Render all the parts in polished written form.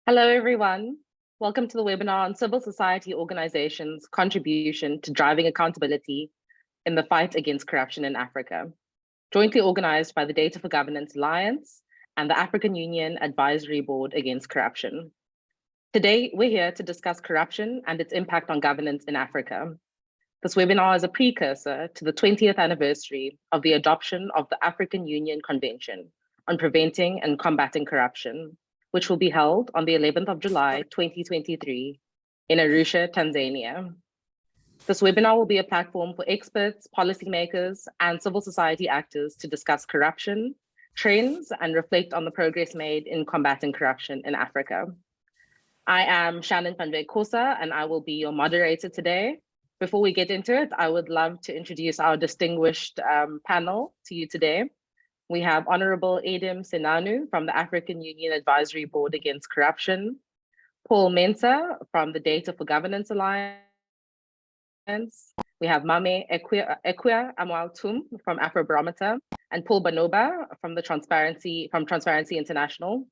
Hello, everyone. Welcome to the webinar on civil society organizations' contribution to driving accountability in the fight against corruption in Africa, jointly organized by the Data for Governance Alliance and the African Union Advisory Board Against Corruption. Today, we're here to discuss corruption and its impact on governance in Africa. This webinar is a precursor to the 20th anniversary of the adoption of the African Union Convention on Preventing and Combating Corruption, which will be held on the 11th of July, 2023 in Arusha, Tanzania. This webinar will be a platform for experts, policymakers, and civil society actors to discuss corruption, trends, and reflect on the progress made in combating corruption in Africa. I am Shannon Panve Kosa, and I will be your moderator today. Before we get into it, I would love to introduce our distinguished panel to you today. We have Honorable Edem Senanu from the African Union Advisory Board Against Corruption, Paul Mensah from the Data for Governance Alliance. We have Mame Ekwia Amwal-Tum from Afrobarometer, and Paul Banoba from Transparency International.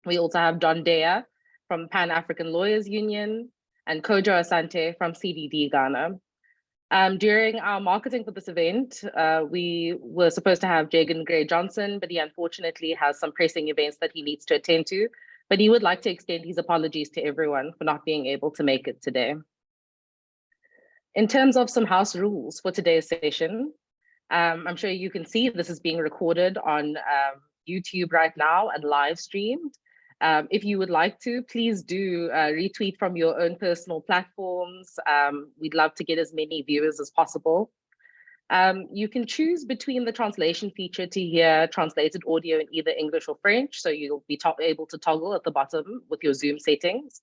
We also have John Dea from Pan-African Lawyers Union, and Kojo Asante from CDD Ghana. During our marketing for this event, we were supposed to have Jagan Gray Johnson, but he unfortunately has some pressing events that he needs to attend to. But he would like to extend his apologies to everyone for not being able to make it today. In terms of some house rules for today's session, I'm sure you can see this is being recorded on YouTube right now and live streamed. If you would like to, please do retweet from your own personal platforms. We'd love to get as many viewers as possible. You can choose between the translation feature to hear translated audio in either English or French, so you'll be able to toggle at the bottom with your Zoom settings.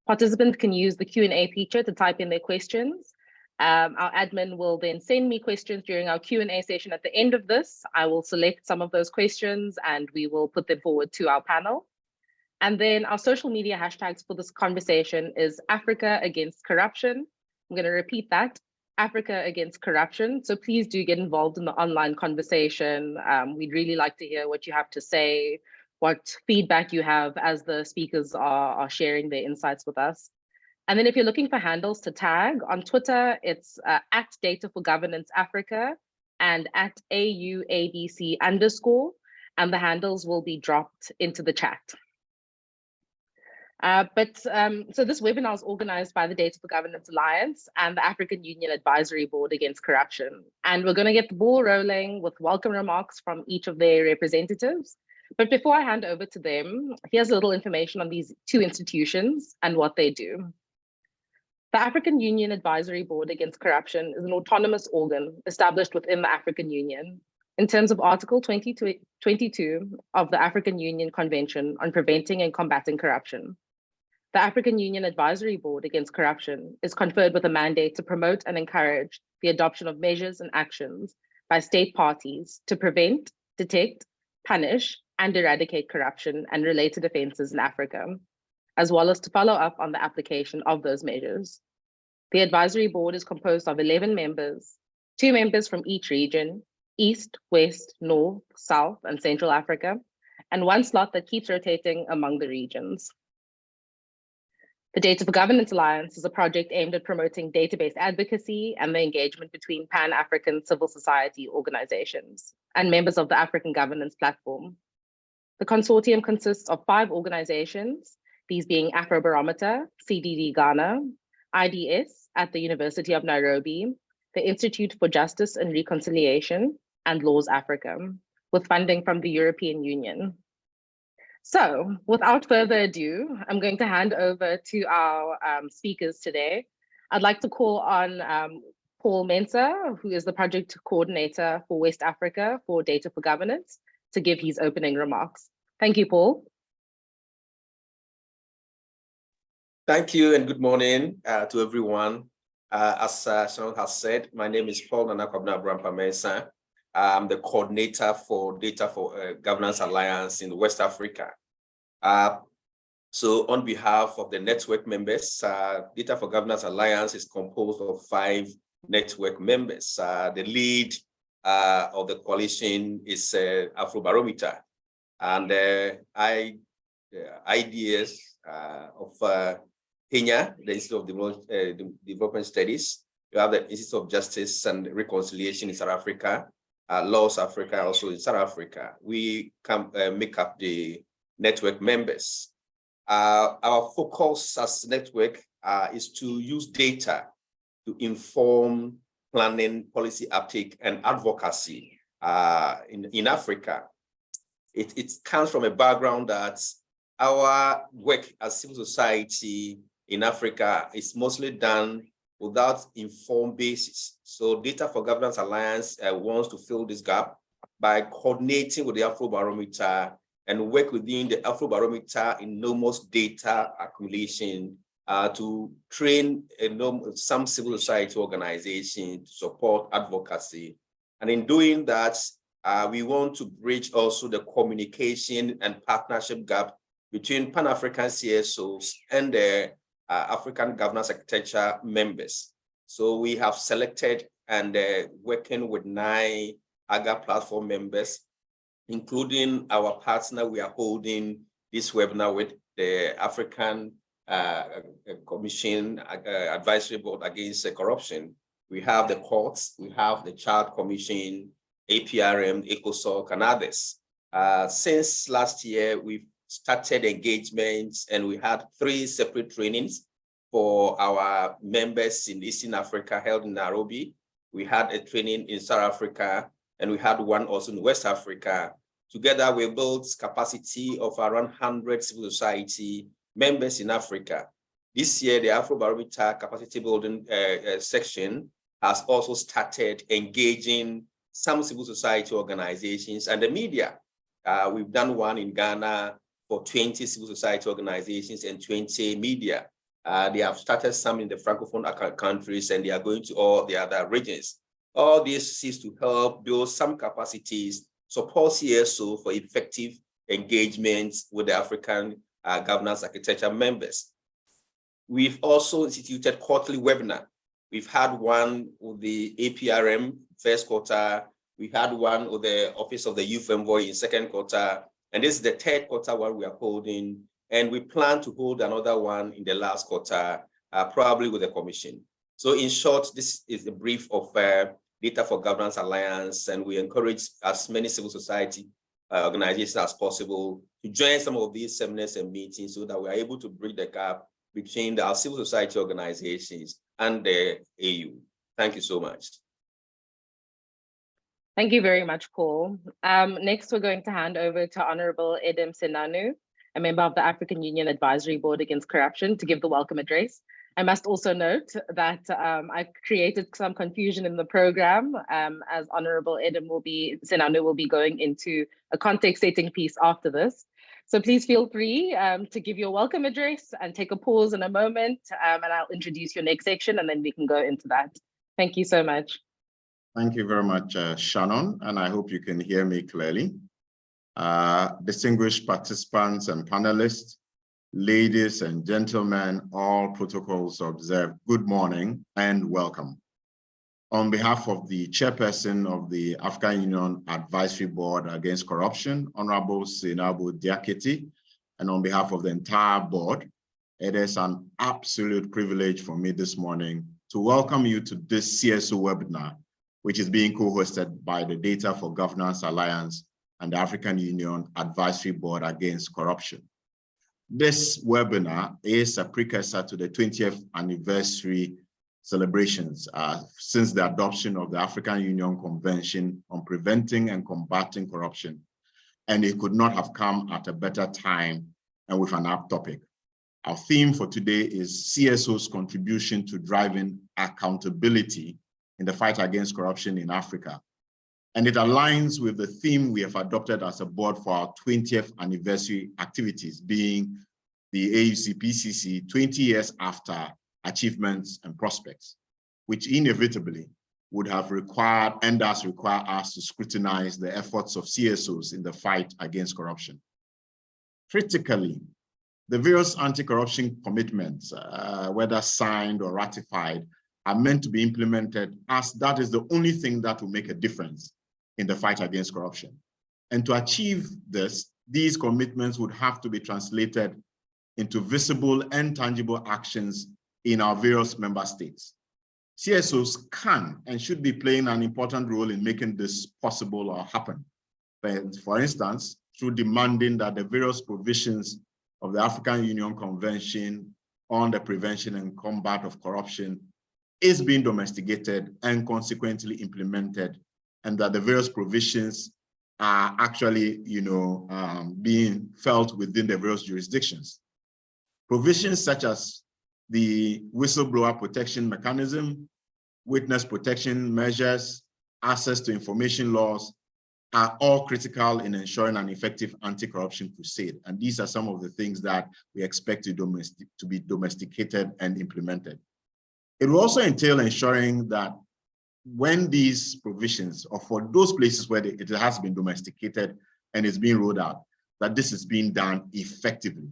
Participants can use the Q&A feature to type in their questions. Our admin will then send me questions during our Q&A session at the end of this. I will select some of those questions and we will put them forward to our panel. And then our social media hashtags for this conversation is Africa Against Corruption. I'm going to repeat that, Africa Against Corruption. So please do get involved in the online conversation. We'd really like to hear what you have to say, what feedback you have as the speakers are sharing their insights with us. And then if you're looking for handles to tag, on Twitter, it's at Data for Governance Africa and at AUABC_, and the handles will be dropped into the chat. So this webinar is organized by the Data for Governance Alliance and the African Union Advisory Board Against Corruption. And we're going to get the ball rolling with welcome remarks from each of their representatives. But before I hand over to them, here's a little information on these two institutions and what they do. The African Union Advisory Board Against Corruption is an autonomous organ established within the African Union in terms of Article 22 of the African Union Convention on Preventing and Combating Corruption. The African Union Advisory Board Against Corruption is conferred with a mandate to promote and encourage the adoption of measures and actions by state parties to prevent, detect, punish, and eradicate corruption and related offenses in Africa, as well as to follow up on the application of those measures. The advisory board is composed of 11 members, 2 members from each region, East, West, North, South, and Central Africa, and 1 slot that keeps rotating among the regions. The Data for Governance Alliance is a project aimed at promoting database advocacy and the engagement between Pan-African civil society organizations and members of the African Governance Platform. The consortium consists of 5 organizations, these being Afrobarometer, CDD Ghana, IDS at the University of Nairobi, the Institute for Justice and Reconciliation, and Laws Africa, with funding from the European Union. So without further ado, I'm going to hand over to our speakers today. I'd like to call on Paul Mensah, who is the project coordinator for West Africa for Data for Governance, to give his opening remarks. Thank you, Paul. Thank you and good morning to everyone. As Sharon has said, my name is Paul Nanakwabena Brampa Mensah. I'm the coordinator for Data for Governance Alliance in West Africa. So on behalf of the network members, Data for Governance Alliance is composed of 5 network members. The lead of the coalition is Afrobarometer. And I ideas of Kenya, the Institute of Development Studies. You have the Institute of Justice and Reconciliation in South Africa, Laws Africa also in South Africa. We can make up the network members. Our focus as network is to use data to inform planning, policy uptake, and advocacy in Africa. It comes from a background that our work as civil society in Africa is mostly done without informed basis. So Data for Governance Alliance wants to fill this gap by coordinating with the Afrobarometer and work within the Afrobarometer enormous data accumulation to train some civil society organizations to support advocacy. And in doing that, we want to bridge also the communication and partnership gap between Pan-African CSOs and the African Governance Architecture members. So we have selected and working with 9 AGA platform members, including our partner we are holding this webinar with, the African Commission Advisory Board Against Corruption. We have the courts, we have the Child Commission, APRM, ECOSOC, and others. Since last year, we've started engagements and we had 3 separate trainings for our members in Eastern Africa held in Nairobi. We had a training in South Africa and we had one also in West Africa. Together, we built capacity of around 100 civil society members in Africa. This year, the Afrobarometer capacity building section has also started engaging some civil society organizations and the media. We've done one in Ghana for 20 civil society organizations and 20 media. They have started some in the Francophone countries and they are going to all the other regions. All this is to help build some capacities, support CSO for effective engagements with the African Governance Architecture members. We've also instituted quarterly webinar. We've had one with the APRM first quarter. We had one with the Office of the Youth Envoy in second quarter. And this is the third quarter one we are holding. And we plan to hold another one in the last quarter, probably with the commission. So in short, this is a brief of Data for Governance Alliance, and we encourage as many civil society organizations as possible to join some of these seminars and meetings so that we are able to bridge the gap between our civil society organizations and the AU. Thank you so much. Thank you very much, Paul. Next, we're going to hand over to Honorable Edem Senanu, a member of the African Union Advisory Board Against Corruption, to give the welcome address. I must also note that I created some confusion in the program, as Honorable Edem Senanu will be going into a context-setting piece after this. So please feel free to give your welcome address and take a pause in a moment, and I'll introduce your next section and then we can go into that. Thank you so much. Thank you very much, Shannon, and I hope you can hear me clearly. Distinguished participants and panelists, ladies and gentlemen, all protocols observed, good morning and welcome. On behalf of the chairperson of the African Union Advisory Board Against Corruption, Honorable Zainabo Diakité, and on behalf of the entire board, it is an absolute privilege for me this morning to welcome you to this CSO webinar, which is being co-hosted by the Data for Governance Alliance and the African Union Advisory Board Against Corruption. This webinar is a precursor to the 20th anniversary celebrations since the adoption of the African Union Convention on Preventing and Combating Corruption. And it could not have come at a better time and with an apt topic. Our theme for today is CSO's contribution to driving accountability in the fight against corruption in Africa. And it aligns with the theme we have adopted as a board for our 20th anniversary activities, being the AUC-PCC 20 years after achievements and prospects, which inevitably would have required and does require us to scrutinize the efforts of CSOs in the fight against corruption. Critically, the various anti-corruption commitments, whether signed or ratified, are meant to be implemented, as that is the only thing that will make a difference in the fight against corruption. And to achieve this, these commitments would have to be translated into visible and tangible actions in our various member states. CSOs can and should be playing an important role in making this possible or happen. For instance, through demanding that the various provisions of the African Union Convention on the Prevention and Combat of Corruption is being domesticated and consequently implemented, and that the various provisions are actually, being felt within the various jurisdictions. Provisions such as the whistleblower protection mechanism, witness protection measures, access to information laws are all critical in ensuring an effective anti-corruption crusade. And these are some of the things that we expect to be domesticated and implemented. It will also entail ensuring that when these provisions, or for those places where it has been domesticated and is being rolled out, that this is being done effectively.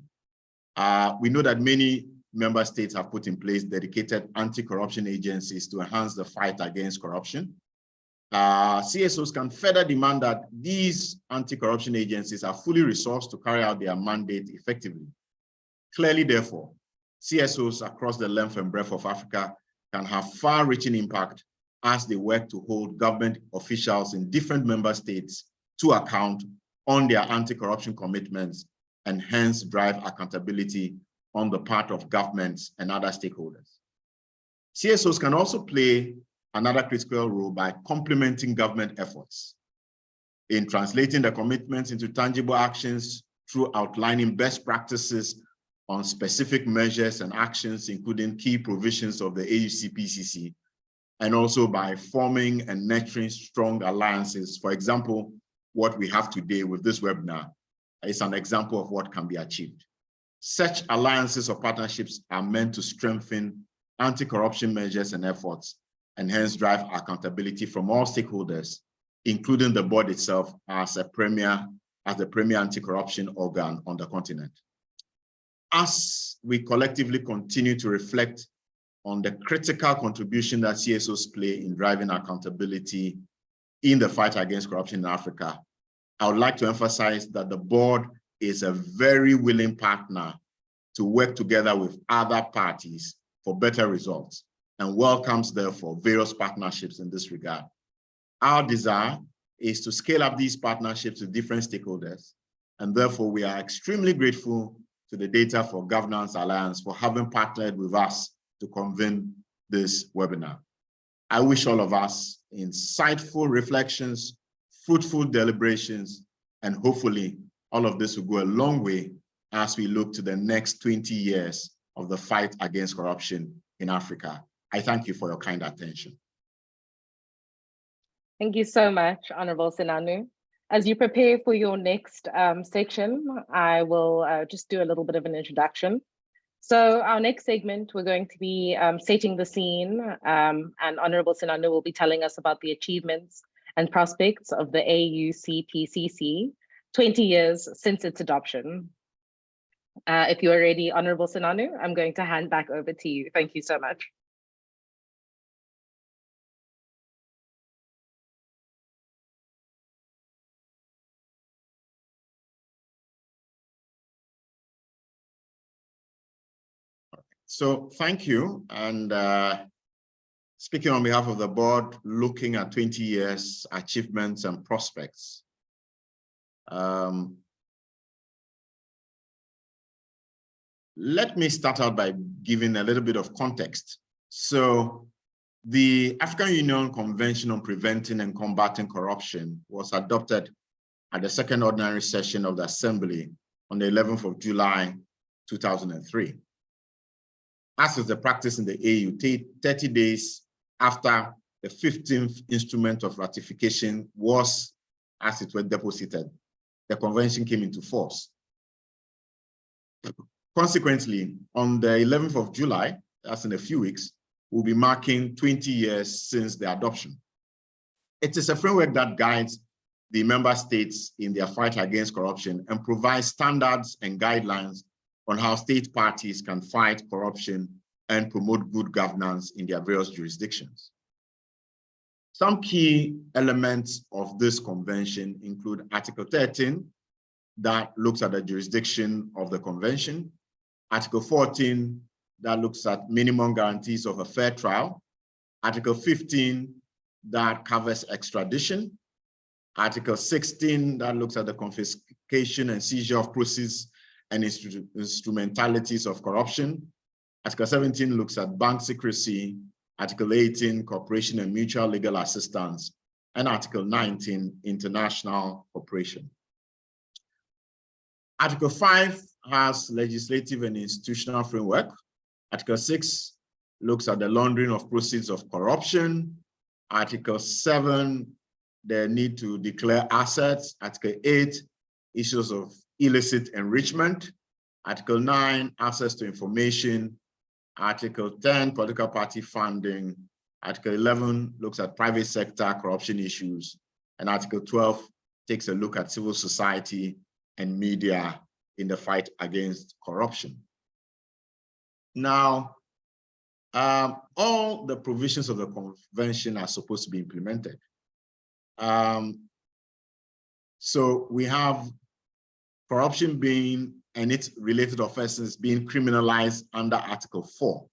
We know that many member states have put in place dedicated anti-corruption agencies to enhance the fight against corruption. CSOs can further demand that these anti-corruption agencies are fully resourced to carry out their mandate effectively. Clearly, therefore, CSOs across the length and breadth of Africa can have far-reaching impact as they work to hold government officials in different member states to account on their anti-corruption commitments and hence drive accountability on the part of governments and other stakeholders. CSOs can also play another critical role by complementing government efforts in translating the commitments into tangible actions through outlining best practices on specific measures and actions, including key provisions of the AUCPCC, and also by forming and nurturing strong alliances. For example, what we have today with this webinar is an example of what can be achieved. Such alliances or partnerships are meant to strengthen anti-corruption measures and efforts, and hence drive accountability from all stakeholders, including the board itself as the premier anti-corruption organ on the continent. As we collectively continue to reflect on the critical contribution that CSOs play in driving accountability in the fight against corruption in Africa, I would like to emphasize that the board is a very willing partner to work together with other parties for better results, and welcomes, therefore, various partnerships in this regard. Our desire is to scale up these partnerships with different stakeholders, and therefore we are extremely grateful to the Data for Governance Alliance for having partnered with us to convene this webinar. I wish all of us insightful reflections, fruitful deliberations, and hopefully all of this will go a long way as we look to the next 20 years of the fight against corruption in Africa. I thank you for your kind attention. Thank you so much, Honorable Senanu. As you prepare for your next section, I will just do a little bit of an introduction. So our next segment, we're going to be setting the scene, and Honorable Senanu will be telling us about the achievements and prospects of the AUCPCC 20 years since its adoption. If you are ready, Honorable Senanu, I'm going to hand back over to you. Thank you so much. So thank you. And speaking on behalf of the board, looking at 20 years achievements and prospects. Let me start out by giving a little bit of context. So the African Union Convention on Preventing and Combating Corruption was adopted at the second ordinary session of the Assembly on the 11th of July, 2003. As is the practice in the AU, 30 days after the 15th instrument of ratification was, as it were, deposited, the convention came into force. Consequently, on the 11th of July, that's in a few weeks, we'll be marking 20 years since the adoption. It is a framework that guides the member states in their fight against corruption and provides standards and guidelines on how state parties can fight corruption and promote good governance in their various jurisdictions. Some key elements of this convention include Article 13, that looks at the jurisdiction of the convention. Article 14, that looks at minimum guarantees of a fair trial. Article 15, that covers extradition. Article 16, that looks at the confiscation and seizure of proceeds and instrumentalities of corruption. Article 17 looks at bank secrecy. Article 18, cooperation and mutual legal assistance. And Article 19, international cooperation. Article 5 has legislative and institutional framework. Article 6 looks at the laundering of proceeds of corruption. Article 7, the need to declare assets. Article 8, issues of illicit enrichment. Article 9, access to information. Article 10, political party funding. Article 11 looks at private sector corruption issues. And Article 12 takes a look at civil society and media in the fight against corruption. Now, all the provisions of the convention are supposed to be implemented. So we have corruption being, and its related offenses being criminalized under Article 4.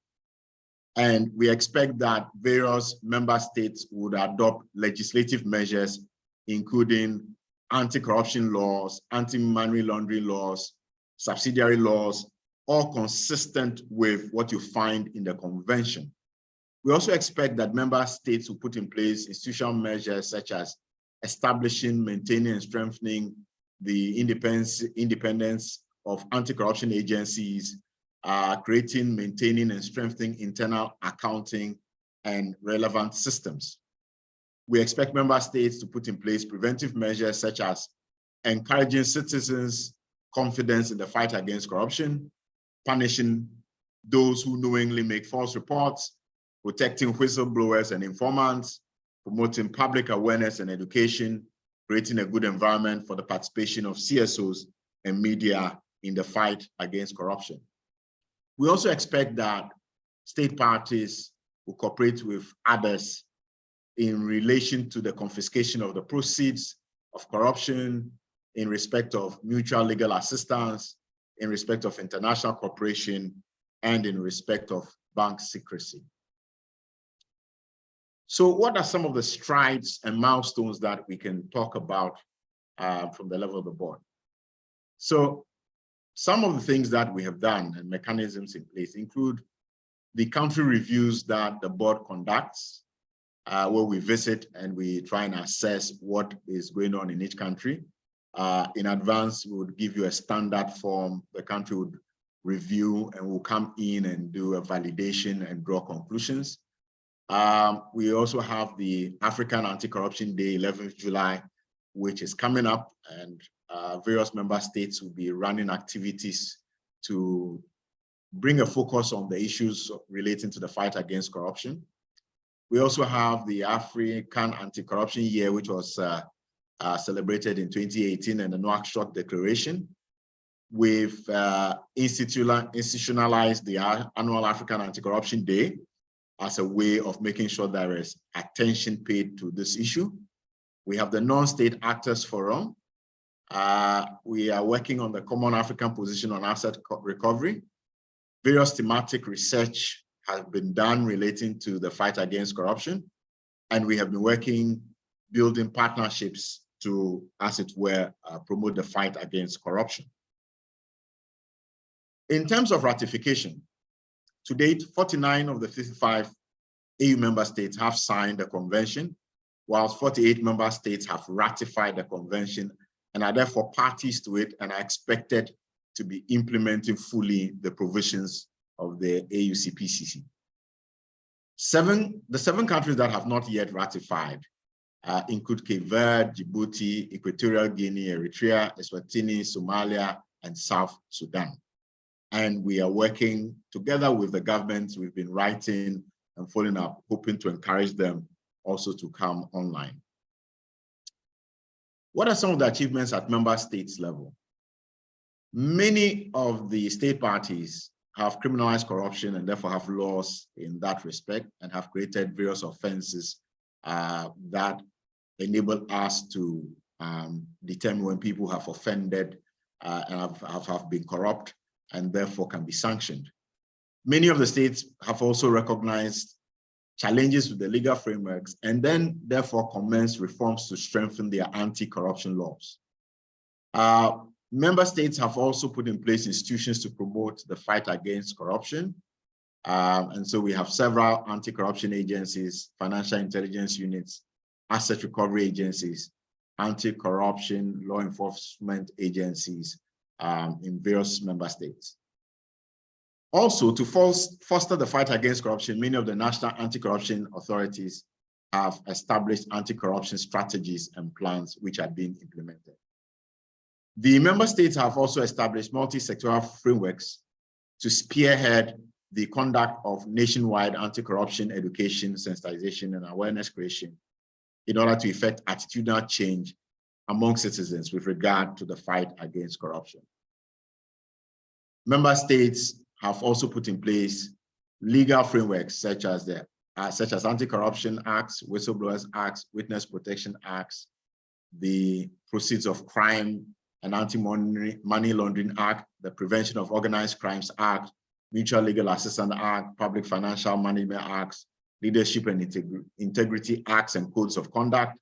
And we expect that various member states would adopt legislative measures, including anti-corruption laws, anti-money laundering laws, subsidiary laws, all consistent with what you find in the convention. We also expect that member states will put in place institutional measures such as establishing, maintaining, and strengthening the independence of anti-corruption agencies, creating, maintaining, and strengthening internal accounting and relevant systems. We expect member states to put in place preventive measures such as encouraging citizens' confidence in the fight against corruption, punishing those who knowingly make false reports, protecting whistleblowers and informants, promoting public awareness and education, creating a good environment for the participation of CSOs and media in the fight against corruption. We also expect that state parties will cooperate with others in relation to the confiscation of the proceeds of corruption, in respect of mutual legal assistance, in respect of international cooperation, and in respect of bank secrecy. So what are some of the strides and milestones that we can talk about from the level of the board? So some of the things that we have done and mechanisms in place include the country reviews that the board conducts, where we visit and we try and assess what is going on in each country. In advance, we would give you a standard form. The country would review and will come in and do a validation and draw conclusions. We also have the African Anti-Corruption Day, 11th July, which is coming up, and various member states will be running activities to bring a focus on the issues relating to the fight against corruption. We also have the African Anti-Corruption Year, which was celebrated in 2018, and the Nouakchott Declaration. We've institutionalized the annual African Anti-Corruption Day as a way of making sure there is attention paid to this issue. We have the Non-State Actors Forum. We are working on the Common African Position on Asset Recovery. Various thematic research has been done relating to the fight against corruption. And we have been working, building partnerships to, as it were, promote the fight against corruption. In terms of ratification, to date, 49 of the 55 EU member states have signed the convention, whilst 48 member states have ratified the convention and are therefore parties to it and are expected to be implementing fully the provisions of the AUCPCC. The seven countries that have not yet ratified include Cape Verde, Djibouti, Equatorial Guinea, Eritrea, Eswatini, Somalia, and South Sudan. And we are working together with the governments. We've been writing and following up, hoping to encourage them also to come online. What are some of the achievements at member states level? Many of the state parties have criminalized corruption and therefore have laws in that respect and have created various offenses that enable us to determine when people have offended and have been corrupt and therefore can be sanctioned. Many of the states have also recognized challenges with the legal frameworks and then therefore commenced reforms to strengthen their anti-corruption laws. Member states have also put in place institutions to promote the fight against corruption. And so we have several anti-corruption agencies, financial intelligence units, asset recovery agencies, anti-corruption law enforcement agencies in various member states. Also, to foster the fight against corruption, many of the national anti-corruption authorities have established anti-corruption strategies and plans which are being implemented. The member states have also established multi-sectoral frameworks to spearhead the conduct of nationwide anti-corruption education, sensitization, and awareness creation in order to effect attitudinal change among citizens with regard to the fight against corruption. Member states have also put in place legal frameworks such as anti-corruption acts, whistleblowers acts, witness protection acts, the Proceeds of Crime and Anti-Money Laundering Act, the Prevention of Organized Crimes Act, Mutual Legal Assistance Act, Public Financial Management Acts, Leadership and Integrity Acts and Codes of Conduct,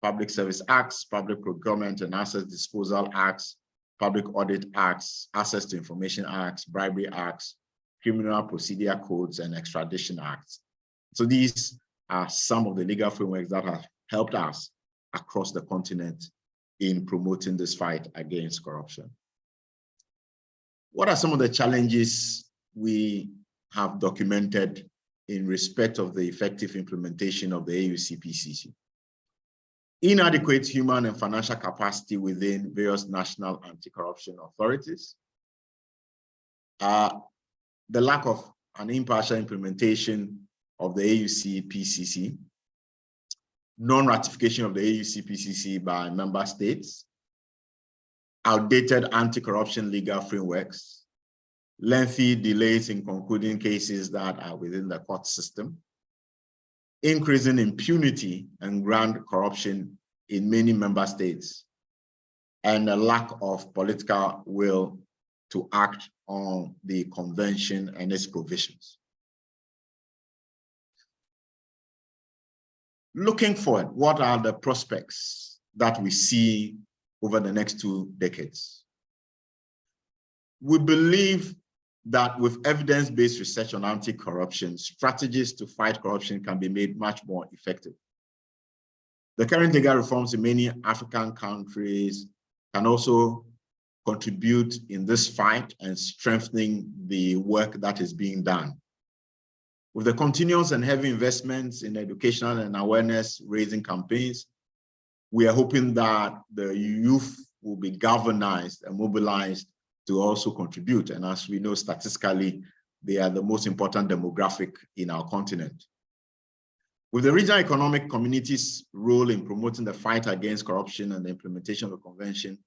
Public Service Acts, Public Procurement and Asset Disposal Acts, Public Audit Acts, Access to Information Acts, Bribery Acts, Criminal Procedure Codes, and Extradition Acts. So these are some of the legal frameworks that have helped us across the continent in promoting this fight against corruption. What are some of the challenges we have documented in respect of the effective implementation of the AUCPCC? Inadequate human and financial capacity within various national anti-corruption authorities, the lack of an impartial implementation of the AUCPCC, non-ratification of the AUCPCC by member states, outdated anti-corruption legal frameworks, lengthy delays in concluding cases that are within the court system, increasing impunity and grand corruption in many member states, and a lack of political will to act on the convention and its provisions. Looking forward, what are the prospects that we see over the next 2 decades? We believe that with evidence-based research on anti-corruption, strategies to fight corruption can be made much more effective. The current legal reforms in many African countries can also contribute in this fight and strengthening the work that is being done. With the continuous and heavy investments in educational and awareness raising campaigns, we are hoping that the youth will be galvanized and mobilized to also contribute. And as we know, statistically, they are the most important demographic in our continent. With the regional economic community's role in promoting the fight against corruption and the implementation of the convention,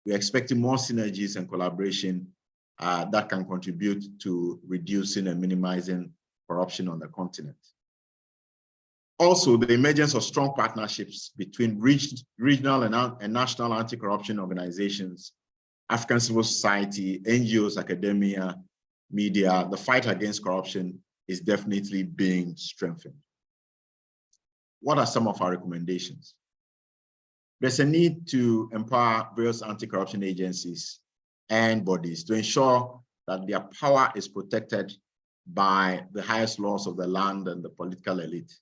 we're expecting more synergies and collaboration that can contribute to reducing and minimizing corruption on the continent. Also, the emergence of strong partnerships between regional and national anti-corruption organizations, African civil society, NGOs, academia, media, the fight against corruption is definitely being strengthened. What are some of our recommendations? There's a need to empower various anti-corruption agencies and bodies to ensure that their power is protected by the highest laws of the land and the political elite.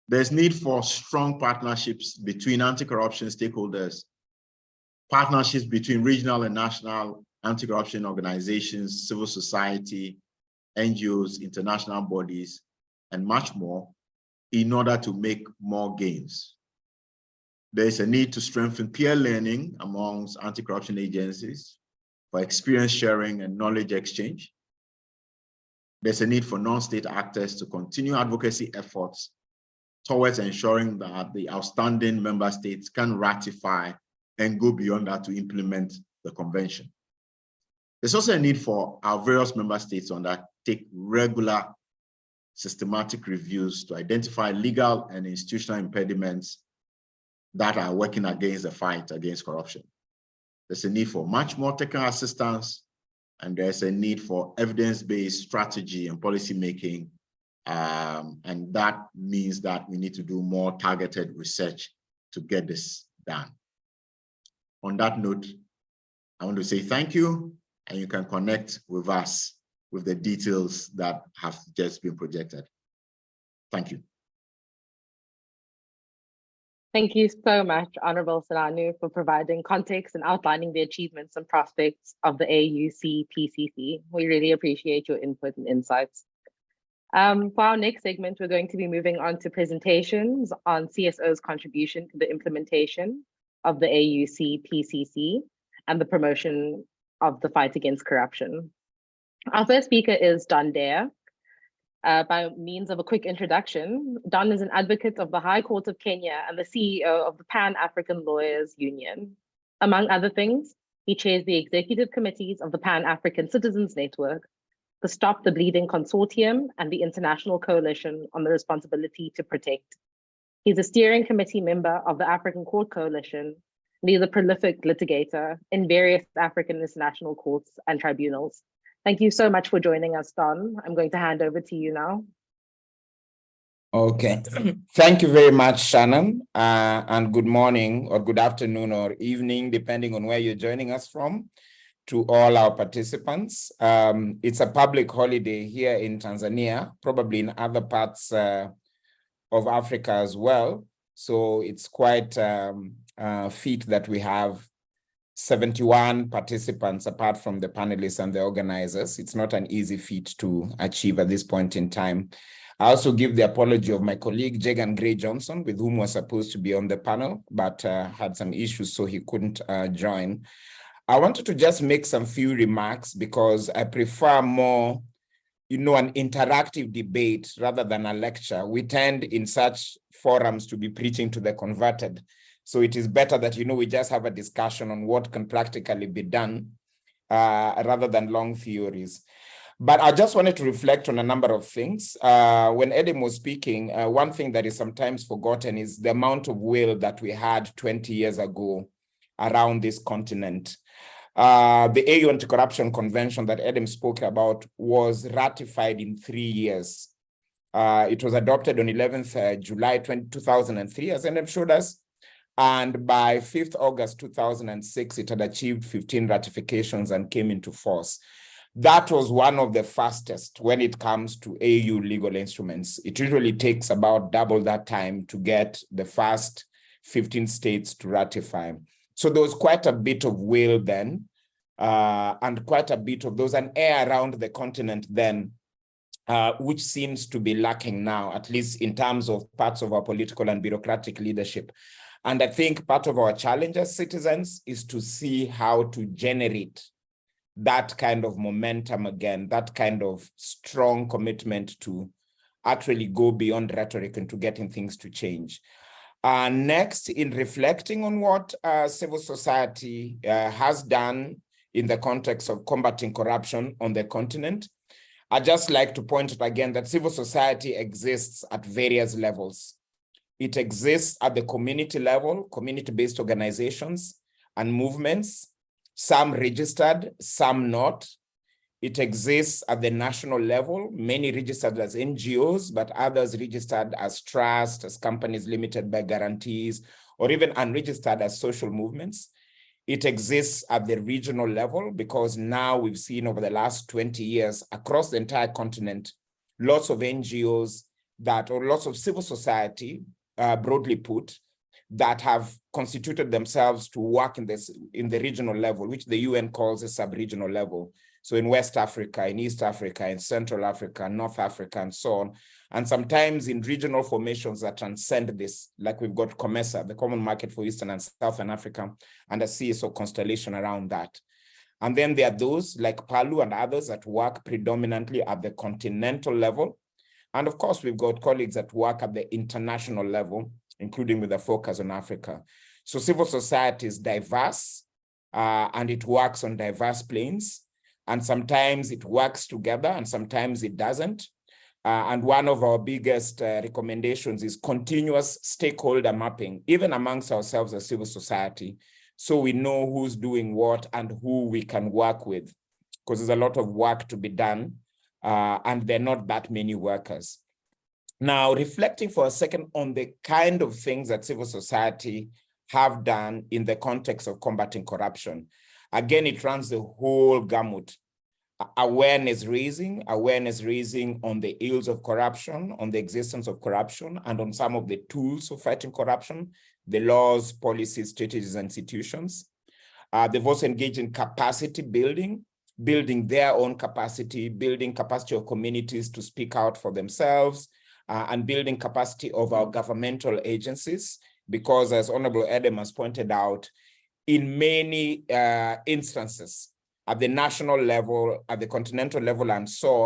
There's need for strong partnerships between anti-corruption stakeholders, partnerships between regional and national anti-corruption organizations, civil society, NGOs, international bodies, and much more in order to make more gains. There's a need to strengthen peer learning amongst anti-corruption agencies for experience sharing and knowledge exchange. There's a need for non-state actors to continue advocacy efforts towards ensuring that the outstanding member states can ratify and go beyond that to implement the convention. There's also a need for our various member states to undertake regular systematic reviews to identify legal and institutional impediments that are working against the fight against corruption. There's a need for much more technical assistance, and there's a need for evidence-based strategy and policy making. And that means that we need to do more targeted research to get this done. On that note, I want to say thank you, and you can connect with us with the details that have just been projected. Thank you. Thank you so much, Honorable Sinanu, for providing context and outlining the achievements and prospects of the AUC PCC. We really appreciate your input and insights. For our next segment, we're going to be moving on to presentations on CSO's contribution to the implementation of the AUC PCC and the promotion of the fight against corruption. Our first speaker is Don Dare. By means of a quick introduction, Don is an advocate of the High Court of Kenya and the CEO of the Pan-African Lawyers Union. Among other things, he chairs the executive committees of the Pan-African Citizens Network, the Stop the Bleeding Consortium, and the International Coalition on the Responsibility to Protect. He's a steering committee member of the African Court Coalition, and he's a prolific litigator in various African international courts and tribunals. Thank you so much for joining us, Don. I'm going to hand over to you now. Okay, thank you very much, Shannon, and good morning or good afternoon or evening, depending on where you're joining us from, to all our participants. It's a public holiday here in Tanzania, probably in other parts of Africa as well. So it's quite a feat that we have 71 participants apart from the panelists and the organizers. It's not an easy feat to achieve at this point in time. I also give the apology of my colleague, Jagan Gray Johnson, with whom was supposed to be on the panel, but had some issues, so he couldn't join. I wanted to just make some few remarks because I prefer more, an interactive debate rather than a lecture. We tend in such forums to be preaching to the converted. So it is better that, we just have a discussion on what can practically be done rather than long theories. But I just wanted to reflect on a number of things. When Edem was speaking, one thing that is sometimes forgotten is the amount of will that we had 20 years ago around this continent. The AU Anti-Corruption Convention that Edem spoke about was ratified in 3 years. It was adopted on 11th July 2003, as Edem showed us. And by 5th August 2006, it had achieved 15 ratifications and came into force. That was one of the fastest when it comes to AU legal instruments. It usually takes about double that time to get the first 15 states to ratify. So there was quite a bit of will then, and quite a bit of, there was an air around the continent then, which seems to be lacking now, at least in terms of parts of our political and bureaucratic leadership. And I think part of our challenge as citizens is to see how to generate that kind of momentum again, that kind of strong commitment to actually go beyond rhetoric and to getting things to change. Next, in reflecting on what civil society has done in the context of combating corruption on the continent, I'd just like to point out again that civil society exists at various levels. It exists at the community level, community-based organizations and movements, some registered, some not. It exists at the national level, many registered as NGOs, but others registered as trusts, as companies limited by guarantees, or even unregistered as social movements. It exists at the regional level because now we've seen over the last 20 years across the entire continent, lots of NGOs or lots of civil society, broadly put, that have constituted themselves to work in the regional level, which the UN calls a sub-regional level. So in West Africa, in East Africa, in Central Africa, North Africa, and so on. And sometimes in regional formations that transcend this, like we've got COMESA, the Common Market for Eastern and Southern Africa, and a CSO constellation around that. And then there are those like PALU and others that work predominantly at the continental level. And of course, we've got colleagues that work at the international level, including with a focus on Africa. So civil society is diverse and it works on diverse planes. And sometimes it works together and sometimes it doesn't. And one of our biggest recommendations is continuous stakeholder mapping, even amongst ourselves as civil society, so we know who's doing what and who we can work with, because there's a lot of work to be done, and there are not that many workers. Now, reflecting for a second on the kind of things that civil society have done in the context of combating corruption. Again, it runs the whole gamut. Awareness raising on the ills of corruption, on the existence of corruption, and on some of the tools for fighting corruption, the laws, policies, strategies, and institutions. They've also engaged in capacity building, building their own capacity, building capacity of communities to speak out for themselves, and building capacity of our governmental agencies, because as Honorable Edem has pointed out, in many instances, at the national level, at the continental level, and so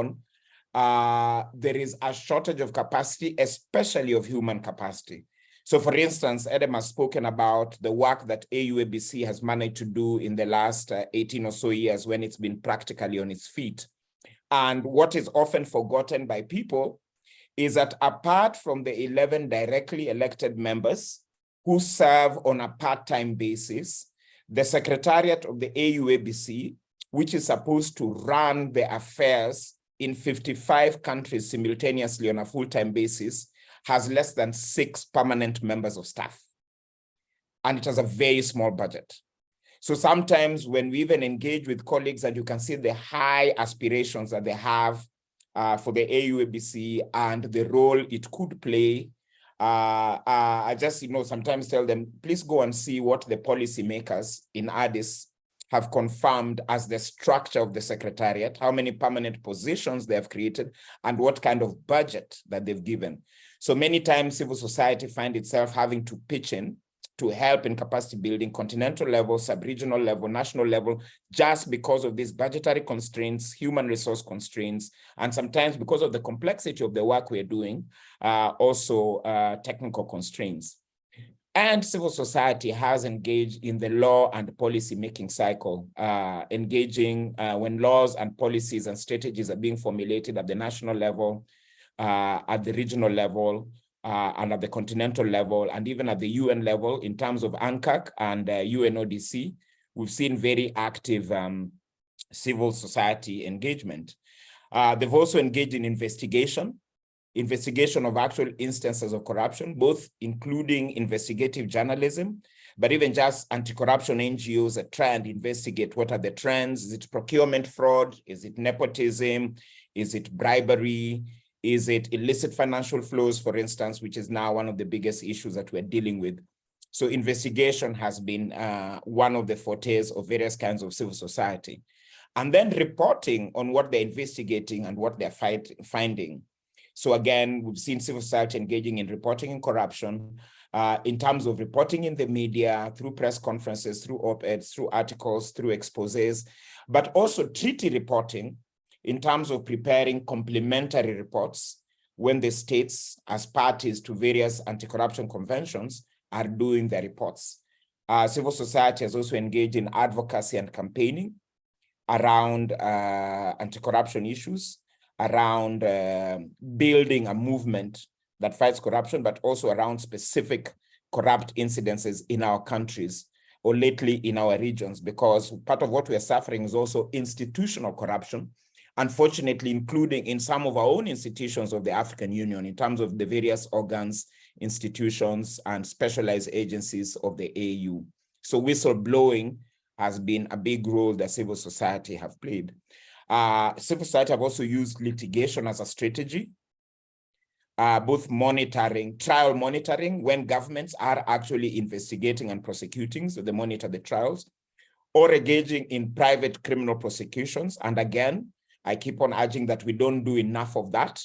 on, there is a shortage of capacity, especially of human capacity. So for instance, Edem has spoken about the work that AUABC has managed to do in the last 18 or so years when it's been practically on its feet. And what is often forgotten by people is that apart from the 11 directly elected members who serve on a part-time basis, the Secretariat of the AUABC, which is supposed to run the affairs in 55 countries simultaneously on a full-time basis, has less than 6 permanent members of staff. And it has a very small budget. So sometimes when we even engage with colleagues, and you can see the high aspirations that they have for the AUABC and the role it could play, I just sometimes tell them, please go and see what the policymakers in Addis have confirmed as the structure of the Secretariat, how many permanent positions they have created, and what kind of budget that they've given. So many times civil society find itself having to pitch in to help in capacity building, continental level, sub-regional level, national level, just because of these budgetary constraints, human resource constraints, and sometimes because of the complexity of the work we're doing, also technical constraints. And civil society has engaged in the law and policy making cycle, engaging when laws and policies and strategies are being formulated at the national level, at the regional level, and at the continental level, and even at the UN level in terms of ANCAC and UNODC. We've seen very active civil society engagement. They've also engaged in investigation of actual instances of corruption, both including investigative journalism, but even just anti-corruption NGOs that try and investigate what are the trends. Is it procurement fraud? Is it nepotism? Is it bribery? Is it illicit financial flows, for instance, which is now one of the biggest issues that we're dealing with? So investigation has been one of the fortes of various kinds of civil society. And then reporting on what they're investigating and what they're finding. So again, we've seen civil society engaging in reporting in corruption, in terms of reporting in the media, through press conferences, through op-eds, through articles, through exposés, but also treaty reporting in terms of preparing complementary reports when the states, as parties to various anti-corruption conventions, are doing their reports. Civil society has also engaged in advocacy and campaigning around anti-corruption issues, around building a movement that fights corruption, but also around specific corrupt incidences in our countries or lately in our regions, because part of what we are suffering is also institutional corruption, unfortunately, including in some of our own institutions of the African Union in terms of the various organs, institutions, and specialized agencies of the AU. So whistleblowing has been a big role that civil society have played. Civil society have also used litigation as a strategy, both monitoring, trial monitoring, when governments are actually investigating and prosecuting, so they monitor the trials, or engaging in private criminal prosecutions. And again, I keep on urging that we don't do enough of that,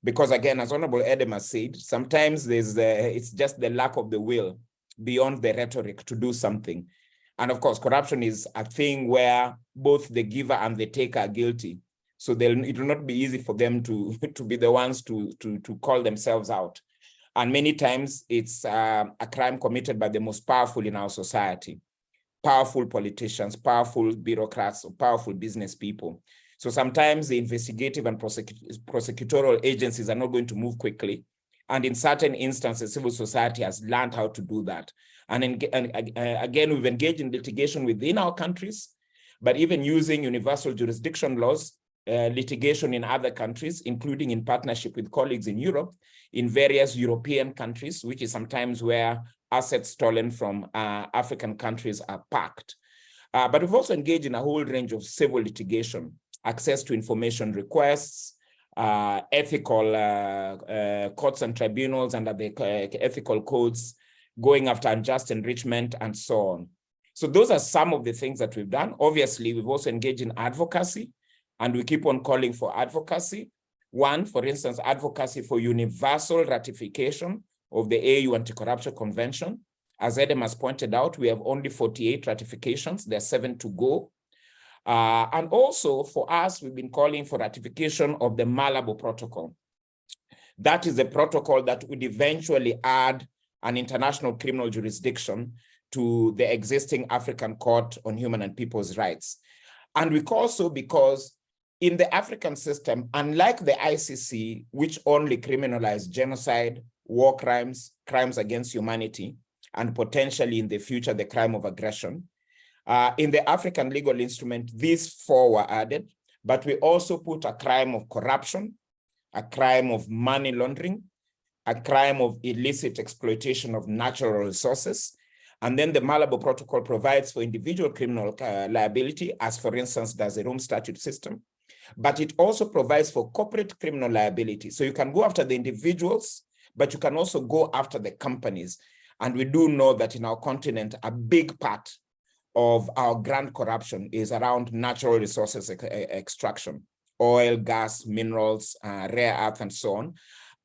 because again, as Honorable Edem has said, sometimes it's just the lack of the will beyond the rhetoric to do something. And of course, corruption is a thing where both the giver and the taker are guilty. So it will not be easy for them to be the ones to call themselves out. And many times it's a crime committed by the most powerful in our society, powerful politicians, powerful bureaucrats, or powerful business people. So sometimes the investigative and prosecutorial agencies are not going to move quickly. And in certain instances, civil society has learned how to do that. And again, we've engaged in litigation within our countries, but even using universal jurisdiction laws, litigation in other countries, including in partnership with colleagues in Europe, in various European countries, which is sometimes where assets stolen from African countries are parked. But we've also engaged in a whole range of civil litigation, access to information requests, ethical courts and tribunals under the ethical codes, going after unjust enrichment, and so on. So those are some of the things that we've done. Obviously, we've also engaged in advocacy, and we keep on calling for advocacy. One, for instance, advocacy for universal ratification of the AU Anti-Corruption Convention. As Edem has pointed out, we have only 48 ratifications. There are 7 to go. And also for us, we've been calling for ratification of the Malabo Protocol. That is a protocol that would eventually add an international criminal jurisdiction to the existing African Court on Human and People's Rights. And we call so because in the African system, unlike the ICC, which only criminalized genocide, war crimes, crimes against humanity, and potentially in the future, the crime of aggression, in the African legal instrument, these 4 were added, but we also put a crime of corruption, a crime of money laundering, a crime of illicit exploitation of natural resources. And then the Malabo Protocol provides for individual criminal liability, as for instance, does the Rome Statute system. But it also provides for corporate criminal liability. So you can go after the individuals, but you can also go after the companies. And we do know that in our continent, a big part of our grand corruption is around natural resources extraction, oil, gas, minerals, rare earth, and so on.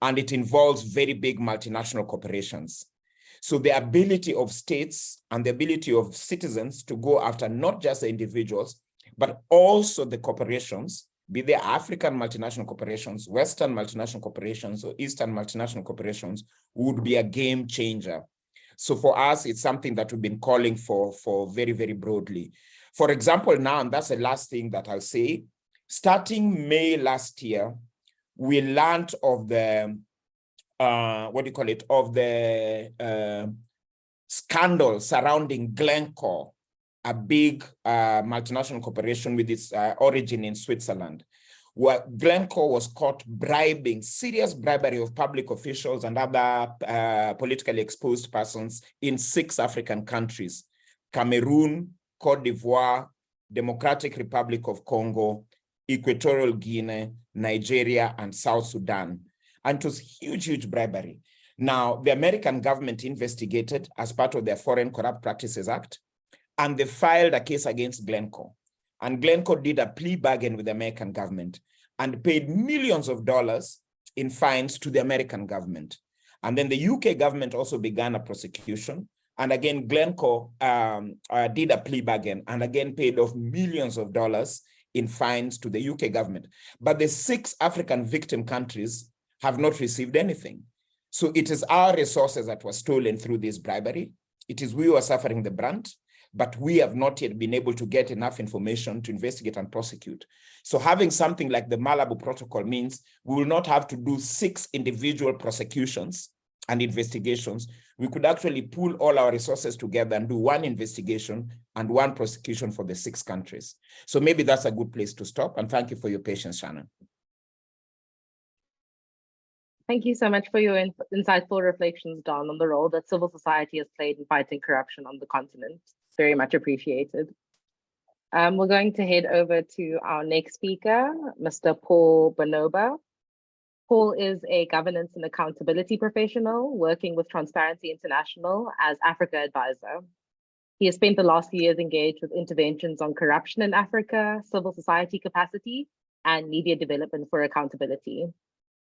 And it involves very big multinational corporations. So the ability of states and the ability of citizens to go after not just the individuals, but also the corporations, be they African multinational corporations, Western multinational corporations, or Eastern multinational corporations, would be a game changer. So for us, it's something that we've been calling for very, very broadly. For example, now, and that's the last thing that I'll say, starting May last year, we learned of the, of the scandal surrounding Glencore, a big multinational corporation with its origin in Switzerland, where Glencore was caught bribing, serious bribery of public officials and other politically exposed persons in 6 African countries: Cameroon, Cote d'Ivoire, Democratic Republic of Congo, Equatorial Guinea, Nigeria, and South Sudan. And it was huge, huge bribery. Now, the American government investigated as part of their Foreign Corrupt Practices Act, and they filed a case against Glencore. And Glencore did a plea bargain with the American government and paid millions of dollars in fines to the American government. And then the UK government also began a prosecution. And again, Glencore did a plea bargain and again paid off millions of dollars in fines to the UK government. But the 6 African victim countries have not received anything. So it is our resources that were stolen through this bribery. It is we who are suffering the brunt, but we have not yet been able to get enough information to investigate and prosecute. So having something like the Malabo Protocol means we will not have to do 6 individual prosecutions and investigations. We could actually pool all our resources together and do 1 investigation and 1 prosecution for the 6 countries. So maybe that's a good place to stop. And thank you for your patience, Shannon. Thank you so much for your insightful reflections, Don, on the role that civil society has played in fighting corruption on the continent. Very much appreciated. We're going to head over to our next speaker, Mr. Paul Bonoba. Paul is a governance and accountability professional working with Transparency International as Africa advisor. He has spent the last few years engaged with interventions on corruption in Africa, civil society capacity, and media development for accountability.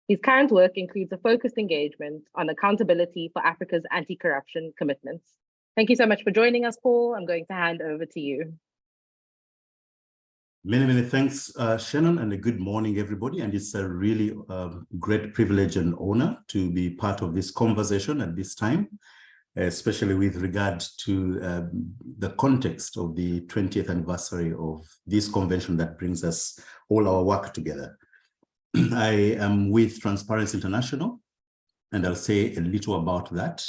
His current work includes a focused engagement on accountability for Africa's anti-corruption commitments. Thank you so much for joining us, Paul. I'm going to hand over to you. Many, many thanks, Shannon, and a good morning, everybody. And it's a really great privilege and honor to be part of this conversation at this time, especially with regard to the context of the 20th anniversary of this convention that brings us all our work together. I am with Transparency International, and I'll say a little about that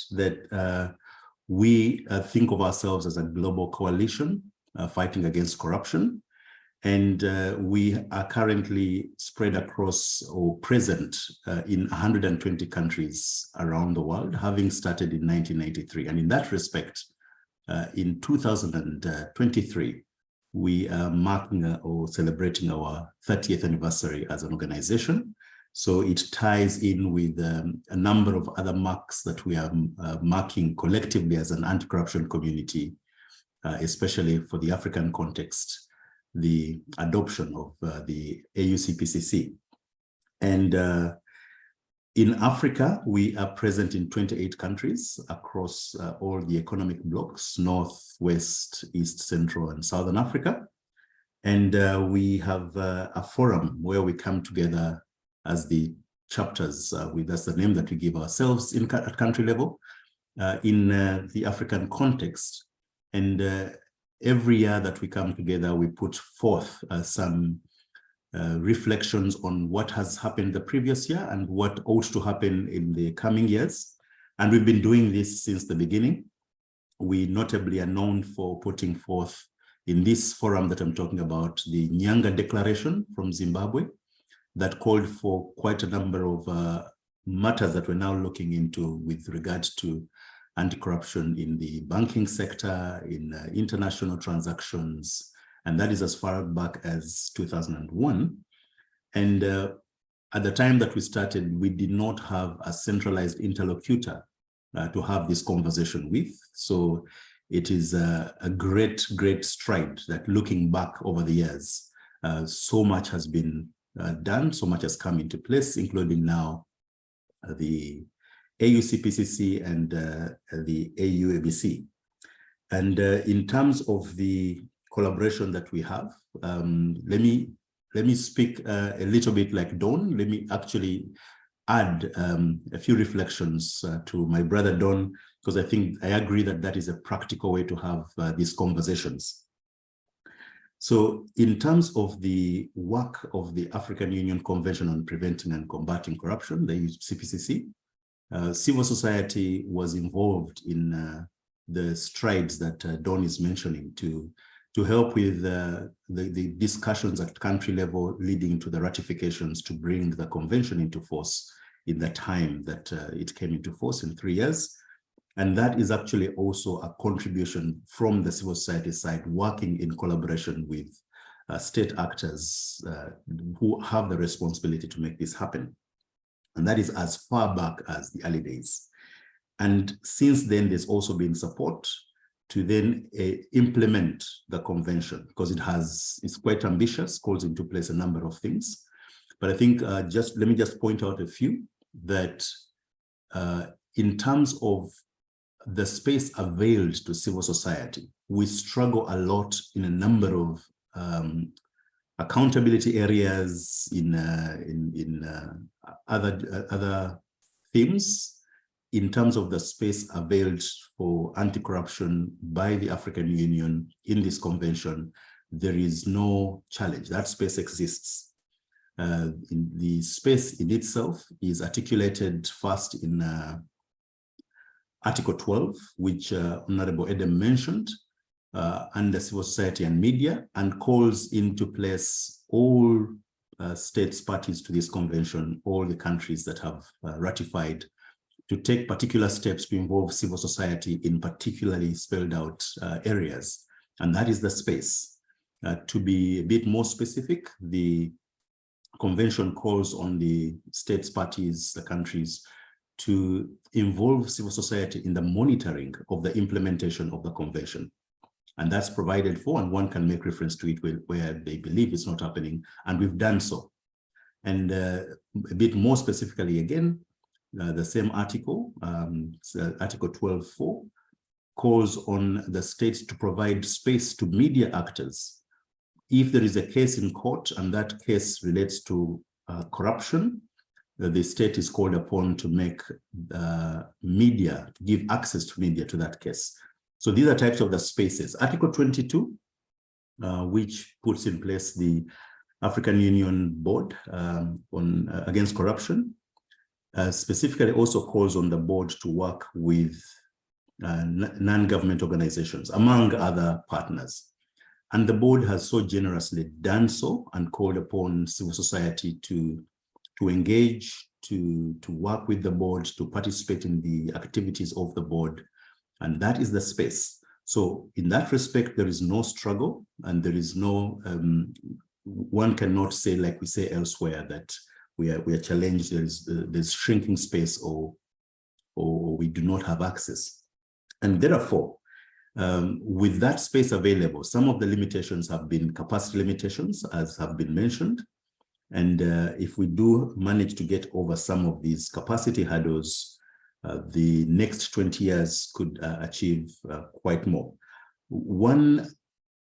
We think of ourselves as a global coalition fighting against corruption. And we are currently spread across or present in 120 countries around the world, having started in 1993. And in that respect, in 2023, we are marking or celebrating our 30th anniversary as an organization. So it ties in with a number of other marks that we are marking collectively as an anti-corruption community, especially for the African context, the adoption of the AUCPCC. And in Africa, we are present in 28 countries across all the economic blocks, North, West, East, Central, and Southern Africa. And we have a forum where we come together as the chapters, that's the name that we give ourselves at country level, in the African context. And every year that we come together, we put forth some reflections on what has happened the previous year and what ought to happen in the coming years. And we've been doing this since the beginning. We notably are known for putting forth in this forum that I'm talking about, the Nyanga Declaration from Zimbabwe, that called for quite a number of matters that we're now looking into with regards to anti-corruption in the banking sector, in international transactions, and that is as far back as 2001. And at the time that we started, we did not have a centralized interlocutor to have this conversation with. So it is a great, great stride that looking back over the years, so much has been done, so much has come into place, including now the AUCPCC and the AUABC. And in terms of the collaboration that we have, let me speak a little bit like Don. Let me actually add a few reflections to my brother Don, because I think I agree that that is a practical way to have these conversations. So in terms of the work of the African Union Convention on Preventing and Combating Corruption, the CPCC, civil society was involved in the strides that Don is mentioning to help with the discussions at country level leading to the ratifications to bring the convention into force in the time that it came into force in 3 years. And that is actually also a contribution from the civil society side, working in collaboration with state actors who have the responsibility to make this happen. And that is as far back as the early days. And since then, there's also been support to then implement the convention, because it's quite ambitious, calls into place a number of things. But I think let me just point out a few that in terms of the space availed to civil society, we struggle a lot in a number of accountability areas, in other themes. In terms of the space availed for anti-corruption by the African Union in this convention, there is no challenge. That space exists. In the space in itself is articulated first in Article 12, which Honorable Edem mentioned, under civil society and media, and calls into place all states parties to this convention, all the countries that have ratified, to take particular steps to involve civil society in particularly spelled out areas. And that is the space. To be a bit more specific, the convention calls on the states parties, the countries, to involve civil society in the monitoring of the implementation of the convention. And that's provided for, and one can make reference to it where they believe it's not happening, and we've done so. And a bit more specifically again, the same article, Article 12.4, calls on the states to provide space to media actors. If there is a case in court and that case relates to corruption, the state is called upon to make media, give access to media to that case. So these are types of the spaces. Article 22, which puts in place the African Union Board against corruption, specifically also calls on the board to work with non-government organizations, among other partners. And the board has so generously done so and called upon civil society to engage, to work with the board, to participate in the activities of the board. And that is the space. So in that respect, there is no struggle, and there is no, one cannot say, like we say elsewhere, that we are challenged, there's shrinking space or we do not have access. And therefore, with that space available, some of the limitations have been capacity limitations, as have been mentioned. And if we do manage to get over some of these capacity hurdles, the next 20 years could achieve quite more. One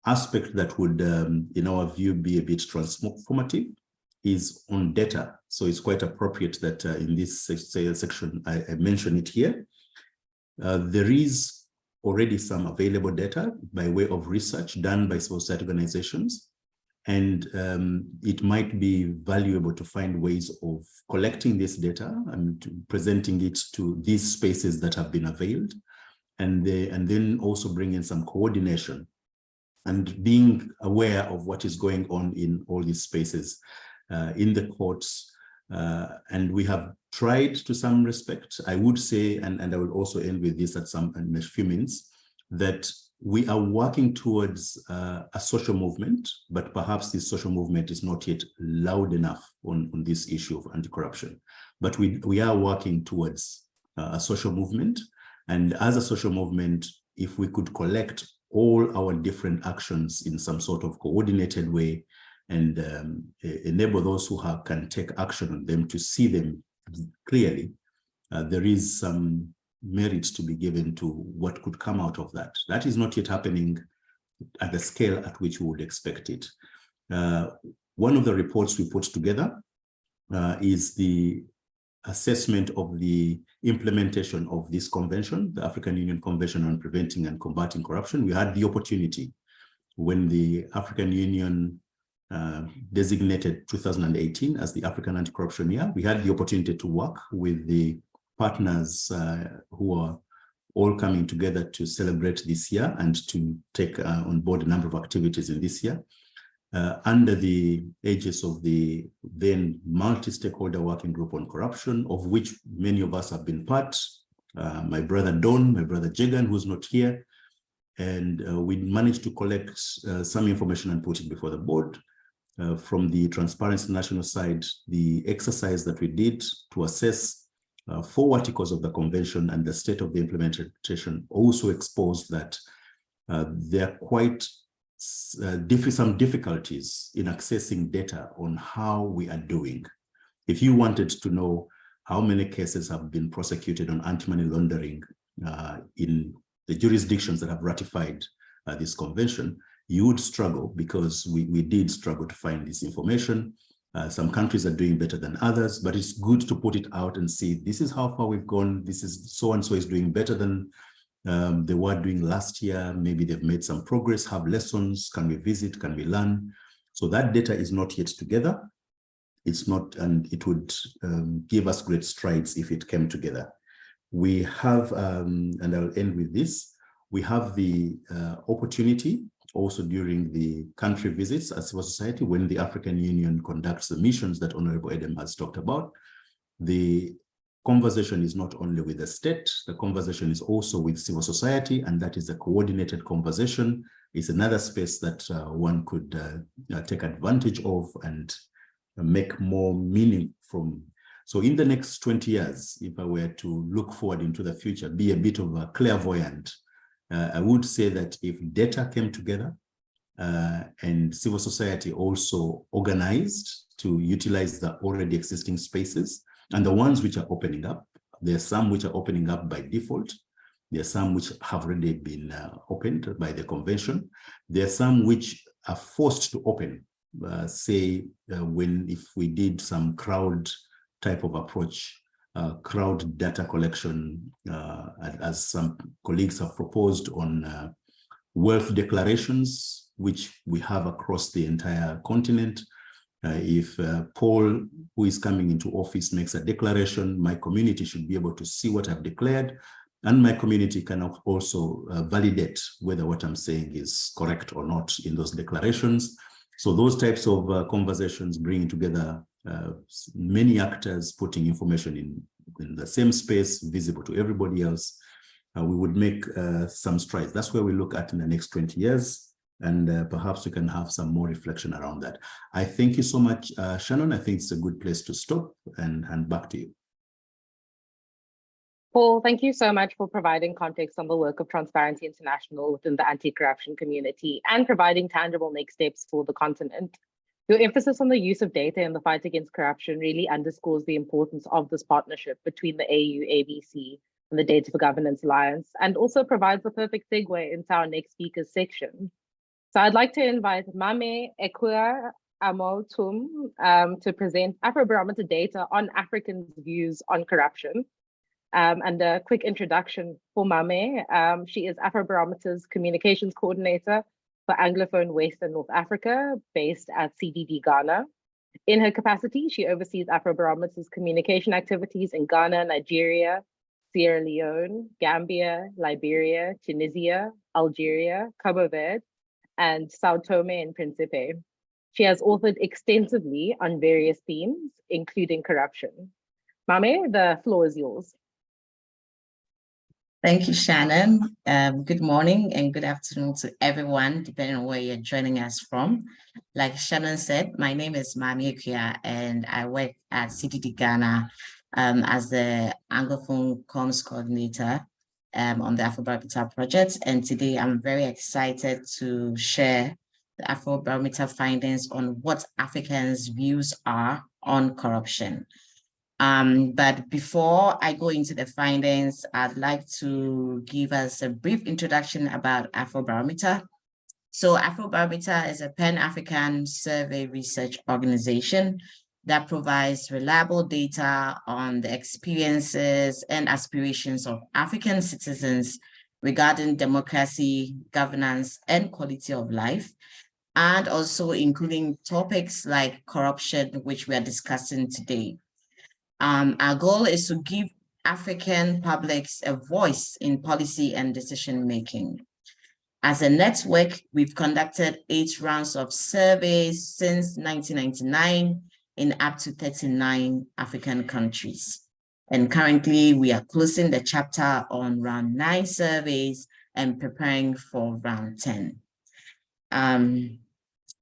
aspect that would, in our view, be a bit transformative is on data. So it's quite appropriate that in this section, I mention it here. There is already some available data by way of research done by civil society organizations. And it might be valuable to find ways of collecting this data and presenting it to these spaces that have been availed, and then also bring in some coordination and being aware of what is going on in all these spaces, in the courts. And we have tried to some respect, I would say, and I will also end with this in a few minutes, that we are working towards a social movement, but perhaps this social movement is not yet loud enough on this issue of anti-corruption. But we are working towards a social movement. And as a social movement, if we could collect all our different actions in some sort of coordinated way and enable those who can take action on them to see them clearly, there is some merit to be given to what could come out of that. That is not yet happening at the scale at which we would expect it. One of the reports we put together is the assessment of the implementation of this convention, the African Union Convention on Preventing and Combating Corruption. We had the opportunity when the African Union designated 2018 as the African Anti-Corruption Year. We had the opportunity to work with the partners who are all coming together to celebrate this year and to take on board a number of activities in this year under the aegis of the then multi-stakeholder working group on corruption, of which many of us have been part. My brother Don, my brother Jegan, who's not here. And we managed to collect some information and put it before the board. From the Transparency International side, the exercise that we did to assess 4 articles of the convention and the state of the implementation also exposed that there are quite some difficulties in accessing data on how we are doing. If you wanted to know how many cases have been prosecuted on anti-money laundering in the jurisdictions that have ratified this convention, you would struggle, because we did struggle to find this information. Some countries are doing better than others, but it's good to put it out and see, this is how far we've gone. This is so-and-so is doing better than they were doing last year. Maybe they've made some progress, have lessons. Can we visit? Can we learn? So that data is not yet together. It's not, and it would give us great strides if it came together. We have, and I'll end with this, we have the opportunity also during the country visits as civil society, when the African Union conducts the missions that Honorable Edem has talked about. The conversation is not only with the state, the conversation is also with civil society, and that is a coordinated conversation. It's another space that one could take advantage of and make more meaning from. So in the next 20 years, if I were to look forward into the future, be a bit of a clairvoyant, I would say that if data came together and civil society also organized to utilize the already existing spaces, and the ones which are opening up, there are some which are opening up by default. There are some which have already been opened by the convention. There are some which are forced to open, say if we did some crowd type of approach, crowd data collection, as some colleagues have proposed on wealth declarations, which we have across the entire continent. If Paul, who is coming into office, makes a declaration, my community should be able to see what I've declared. and my community can also validate whether what I'm saying is correct or not in those declarations. So those types of conversations bring together many actors, putting information in the same space, visible to everybody else. We would make some strides. That's where we look at in the next 20 years. And perhaps we can have some more reflection around that. I thank you so much, Shannon. I think it's a good place to stop and back to you. Paul, thank you so much for providing context on the work of Transparency International within the anti-corruption community and providing tangible next steps for the continent. Your emphasis on the use of data in the fight against corruption really underscores the importance of this partnership between the AU, ABC, and the Data for Governance Alliance, and also provides the perfect segue into our next speaker's section. So I'd like to invite Mame Ekwia Amotum to present Afrobarometer data on Africans' views on corruption. And a quick introduction for Mame. She is Afrobarometer's communications coordinator for Anglophone West and North Africa, based at CDD Ghana. In her capacity, she oversees Afrobarometer's communication activities in Ghana, Nigeria, Sierra Leone, Gambia, Liberia, Tunisia, Algeria, Cabo Verde, and Sao Tome and Principe. She has authored extensively on various themes, including corruption. Mame, the floor is yours. Thank you, Shannon. Good morning and good afternoon to everyone, depending on where you're joining us from. Like Shannon said, my name is Mame Ekwia, and I work at CDD Ghana as the Anglophone Comms Coordinator on the Afrobarometer project. And today I'm very excited to share the Afrobarometer findings on what Africans' views are on corruption. But before I go into the findings, I'd like to give us a brief introduction about Afrobarometer. So Afrobarometer is a Pan-African survey research organization that provides reliable data on the experiences and aspirations of African citizens regarding democracy, governance, and quality of life, and also including topics like corruption, which we are discussing today. Our goal is to give African publics a voice in policy and decision-making. As a network, we've conducted 8 rounds of surveys since 1999 in up to 39 African countries. And currently, we are closing the chapter on round 9 surveys and preparing for round 10.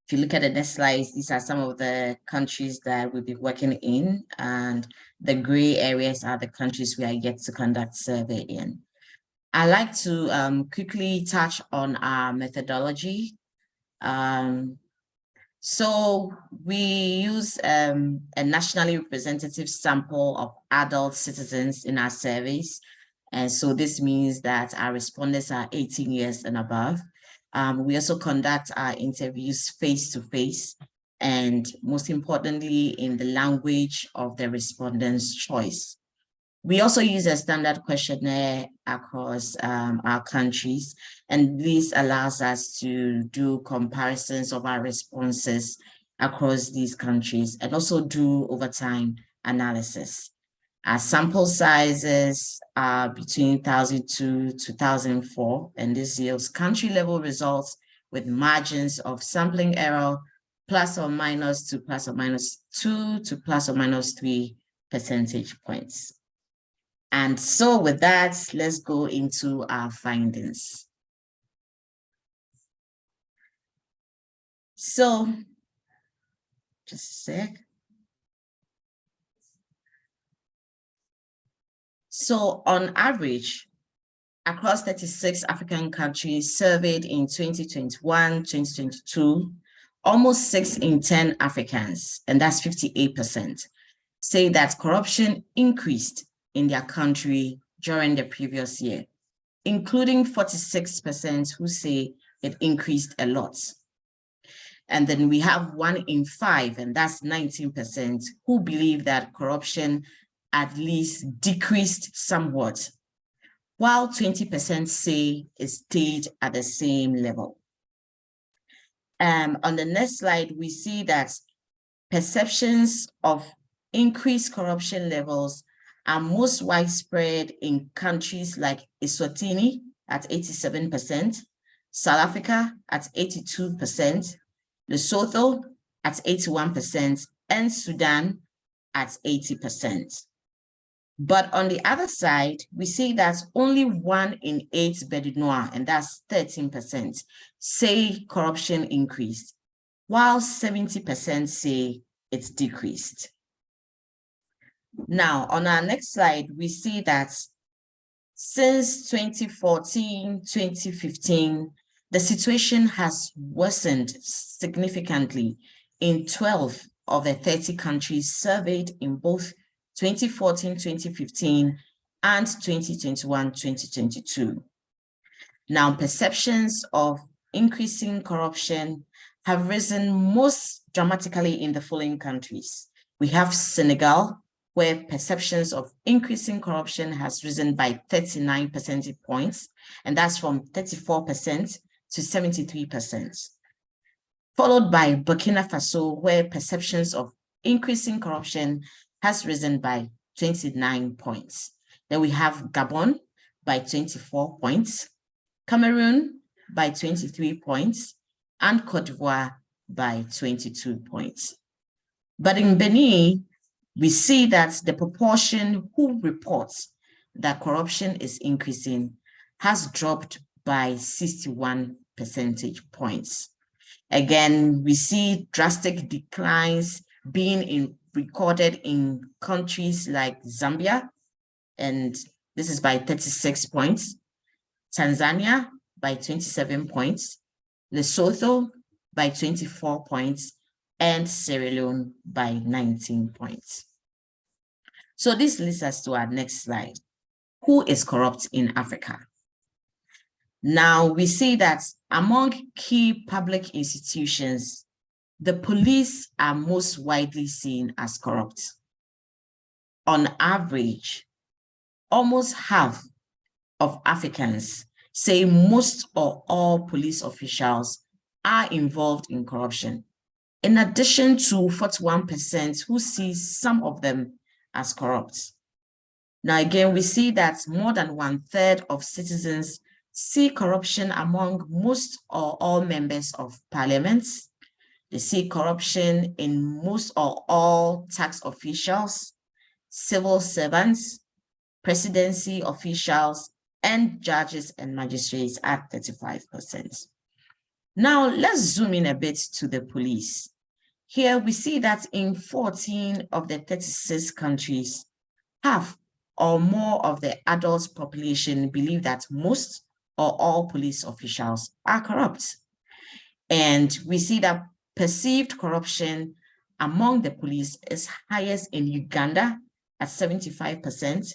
If you look at the next slides, these are some of the countries that we'll be working in, and the gray areas are the countries we are yet to conduct survey in. I'd like to quickly touch on our methodology. So we use a nationally representative sample of adult citizens in our surveys. And so this means that our respondents are 18 years and above. We also conduct our interviews face-to-face, and most importantly, in the language of the respondent's choice. We also use a standard questionnaire across our countries, and this allows us to do comparisons of our responses across these countries and also do overtime analysis. Our sample sizes are between 1002 to 1004, and this yields country-level results with margins of sampling error plus or minus to plus or minus 2 to plus or minus 3 percentage points. And so with that, let's go into our findings. So, just a sec. So on average, across 36 African countries surveyed in 2021, 2022, almost 6 in 10 Africans, and that's 58%, say that corruption increased in their country during the previous year, including 46% who say it increased a lot. And then we have 1 in 5, and that's 19%, who believe that corruption at least decreased somewhat, while 20% say it stayed at the same level. On the next slide, we see that perceptions of increased corruption levels are most widespread in countries like Eswatini at 87%, South Africa at 82%, Lesotho at 81%, and Sudan at 80%. But on the other side, we see that only 1 in 8 Bedouins, and that's 13%, say corruption increased, while 70% say it's decreased. Now, on our next slide, we see that since 2014, 2015, the situation has worsened significantly in 12 of the 30 countries surveyed in both 2014, 2015, and 2021, 2022. Now, perceptions of increasing corruption have risen most dramatically in the following countries. We have Senegal, where perceptions of increasing corruption has risen by 39 percentage points, and that's from 34% to 73%. Followed by Burkina Faso, where perceptions of increasing corruption has risen by 29 points. Then we have Gabon by 24 points, Cameroon by 23 points, and Cote d'Ivoire by 22 points. But in Benin, we see that the proportion who reports that corruption is increasing has dropped by 61 percentage points. Again, we see drastic declines being recorded in countries like Zambia, and this is by 36 points, Tanzania by 27 points, Lesotho by 24 points, and Sierra Leone by 19 points. So this leads us to our next slide. Who is corrupt in Africa? Now we see that among key public institutions, the police are most widely seen as corrupt. On average, almost half of Africans say most or all police officials are involved in corruption, in addition to 41% who see some of them as corrupt. Now, again, we see that more than 1/3 of citizens see corruption among most or all members of parliament. They see corruption in most or all tax officials, civil servants, presidency officials, and judges and magistrates at 35%. Now, let's zoom in a bit to the police. Here we see that in 14 of the 36 countries, half or more of the adult population believe that most or all police officials are corrupt. And we see that perceived corruption among the police is highest in Uganda at 75%,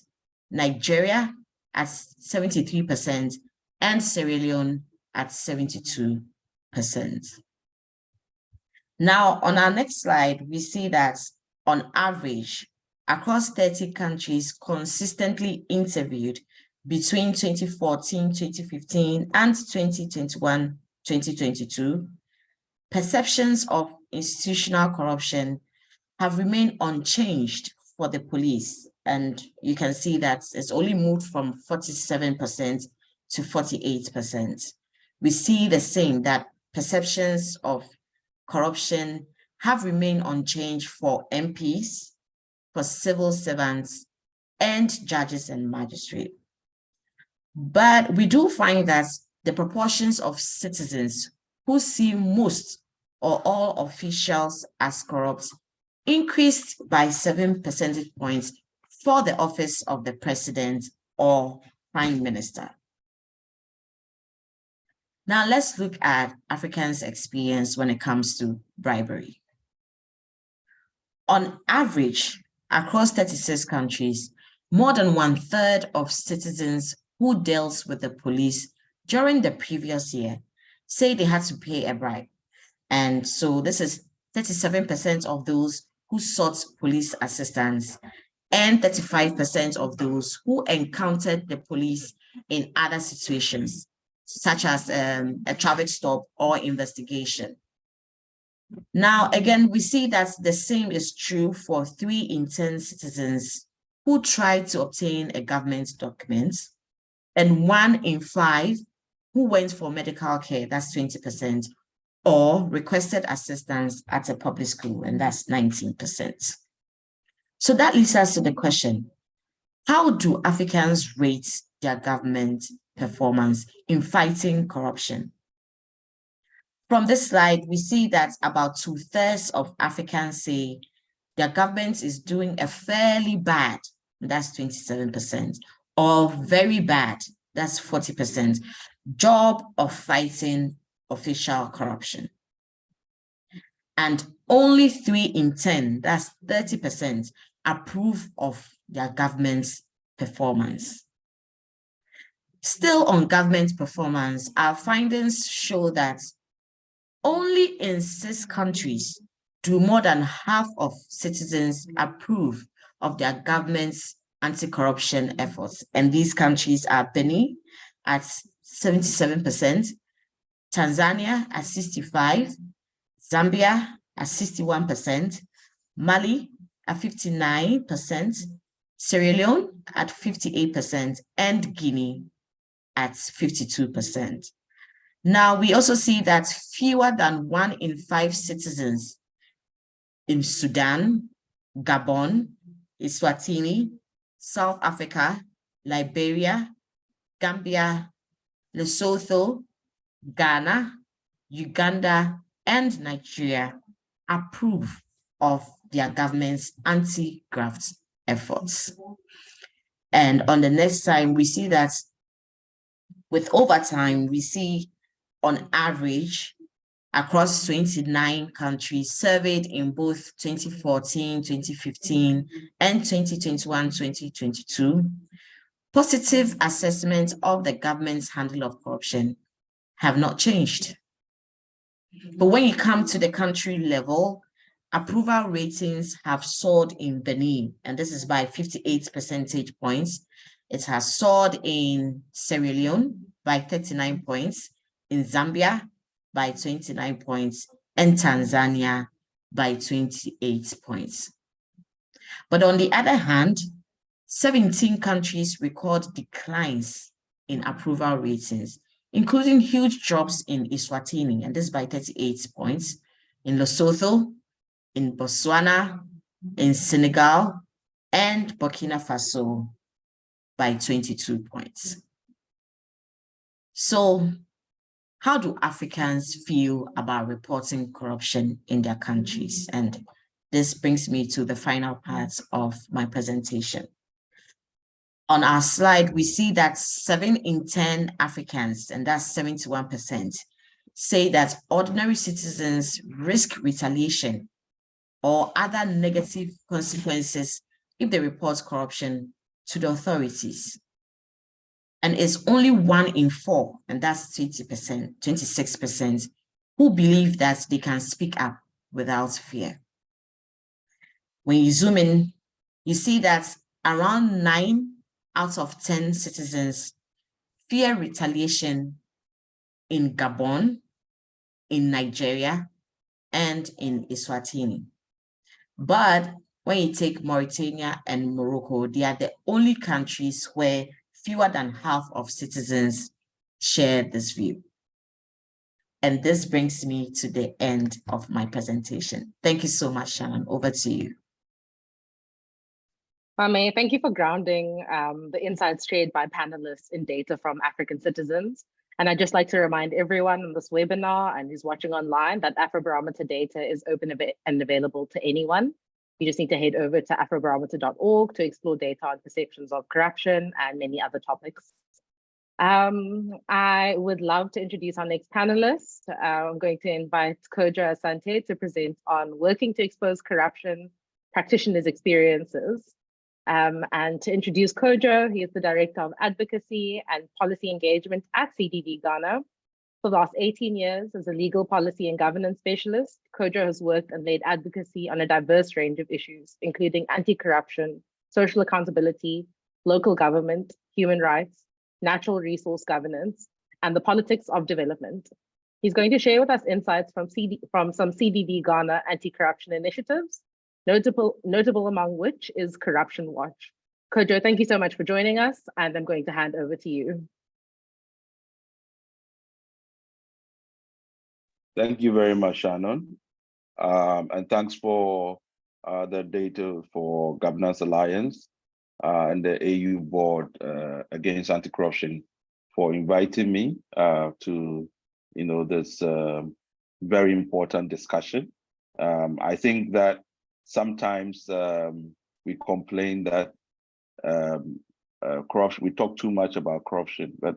Nigeria at 73%, and Sierra Leone at 72%. Now, on our next slide, we see that on average, across 30 countries consistently interviewed between 2014, 2015, and 2021, 2022, perceptions of institutional corruption have remained unchanged for the police. And you can see that it's only moved from 47% to 48%. We see the same, that perceptions of corruption have remained unchanged for MPs, for civil servants, and judges and magistrates. But we do find that the proportions of citizens who see most or all officials as corrupt increased by 7 percentage points for the office of the president or prime minister. Now let's look at Africans' experience when it comes to bribery. On average, across 36 countries, more than 1/3 of citizens who dealt with the police during the previous year say they had to pay a bribe. And so this is 37% of those who sought police assistance and 35% of those who encountered the police in other situations, such as a traffic stop or investigation. Now, again, we see that the same is true for 3 in 10 citizens who tried to obtain a government document, and 1 in 5 who went for medical care, that's 20%, or requested assistance at a public school, and that's 19%. So that leads us to the question, how do Africans rate their government performance in fighting corruption? From this slide, we see that about 2/3 of Africans say their government is doing a fairly bad, that's 27%, or very bad, that's 40%, job of fighting official corruption. And only 3 in 10, that's 30%, approve of their government's performance. Still on government performance, our findings show that only in 6 countries do more than half of citizens approve of their government's anti-corruption efforts. And these countries are Benin at 77%, Tanzania at 65%, Zambia at 61%, Mali at 59%, Sierra Leone at 58%, and Guinea at 52%. Now, we also see that fewer than 1 in 5 citizens in Sudan, Gabon, Eswatini, South Africa, Liberia, Gambia, Lesotho, Ghana, Uganda, and Nigeria approve of their government's anti-graft efforts. And on the next slide, we see that with overtime, we see on average across 29 countries surveyed in both 2014, 2015, and 2021, 2022, positive assessment of the government's handling of corruption have not changed. But when you come to the country level, approval ratings have soared in Benin, and this is by 58 percentage points. It has soared in Sierra Leone by 39 points, in Zambia by 29 points, and Tanzania by 28 points. But on the other hand, 17 countries record declines in approval ratings, including huge drops in Eswatini, and this by 38 points, in Lesotho, in Botswana, in Senegal, and Burkina Faso by 22 points. So how do Africans feel about reporting corruption in their countries? And this brings me to the final part of my presentation. On our slide, we see that 7 in 10 Africans, and that's 71%, say that ordinary citizens risk retaliation or other negative consequences if they report corruption to the authorities. And it's only 1 in 4, and that's 20%, 26%, who believe that they can speak up without fear. When you zoom in, you see that around 9 out of 10 citizens fear retaliation in Gabon, in Nigeria, and in Eswatini. But when you take Mauritania and Morocco, they are the only countries where fewer than half of citizens share this view. And this brings me to the end of my presentation. Thank you so much, Shannon. Over to you. Mame, thank you for grounding the insights shared by panelists in data from African citizens. And I'd just like to remind everyone on this webinar and who's watching online that Afrobarometer data is open and available to anyone. You just need to head over to afrobarometer.org to explore data on perceptions of corruption and many other topics. I would love to introduce our next panelist. I'm going to invite Kojo Asante to present on working to expose corruption, practitioners' experiences. And to introduce Kojo, he is the Director of Advocacy and Policy Engagement at CDD Ghana. For the last 18 years as a legal policy and governance specialist, Kojo has worked and led advocacy on a diverse range of issues, including anti-corruption, social accountability, local government, human rights, natural resource governance, and the politics of development. He's going to share with us insights from some CDD Ghana anti-corruption initiatives, notable among which is Corruption Watch. Kojo, thank you so much for joining us, and I'm going to hand over to you. Thank you very much, Shannon. And thanks for the Data for Governance Alliance and the AU Board Against Anti-Corruption for inviting me to, this very important discussion. I think that sometimes we complain that corruption, we talk too much about corruption, but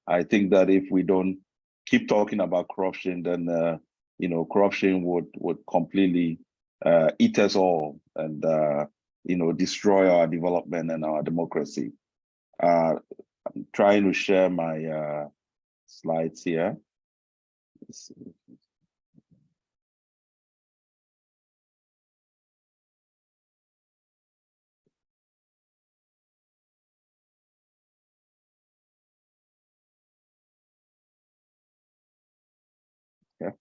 I think that if we don't keep talking about corruption, then corruption would completely eat us all and destroy our development and our democracy. I'm trying to share my slides here. Let's see. Yeah.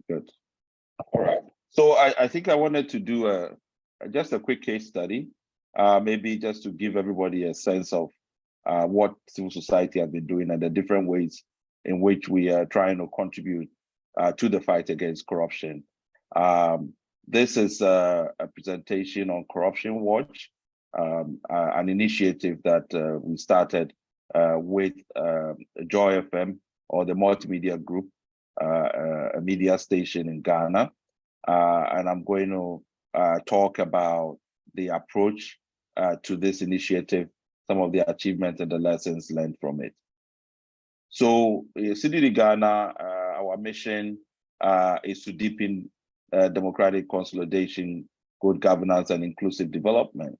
Good. All right. So I think I wanted to do just a quick case study, maybe just to give everybody a sense of what civil society has been doing and the different ways in which we are trying to contribute to the fight against corruption. This is a presentation on Corruption Watch, an initiative that we started with Joy FM, or the multimedia group, a media station in Ghana. And I'm going to talk about the approach to this initiative, some of the achievements and the lessons learned from it. So CDD Ghana, our mission is to deepen democratic consolidation, good governance, and inclusive development.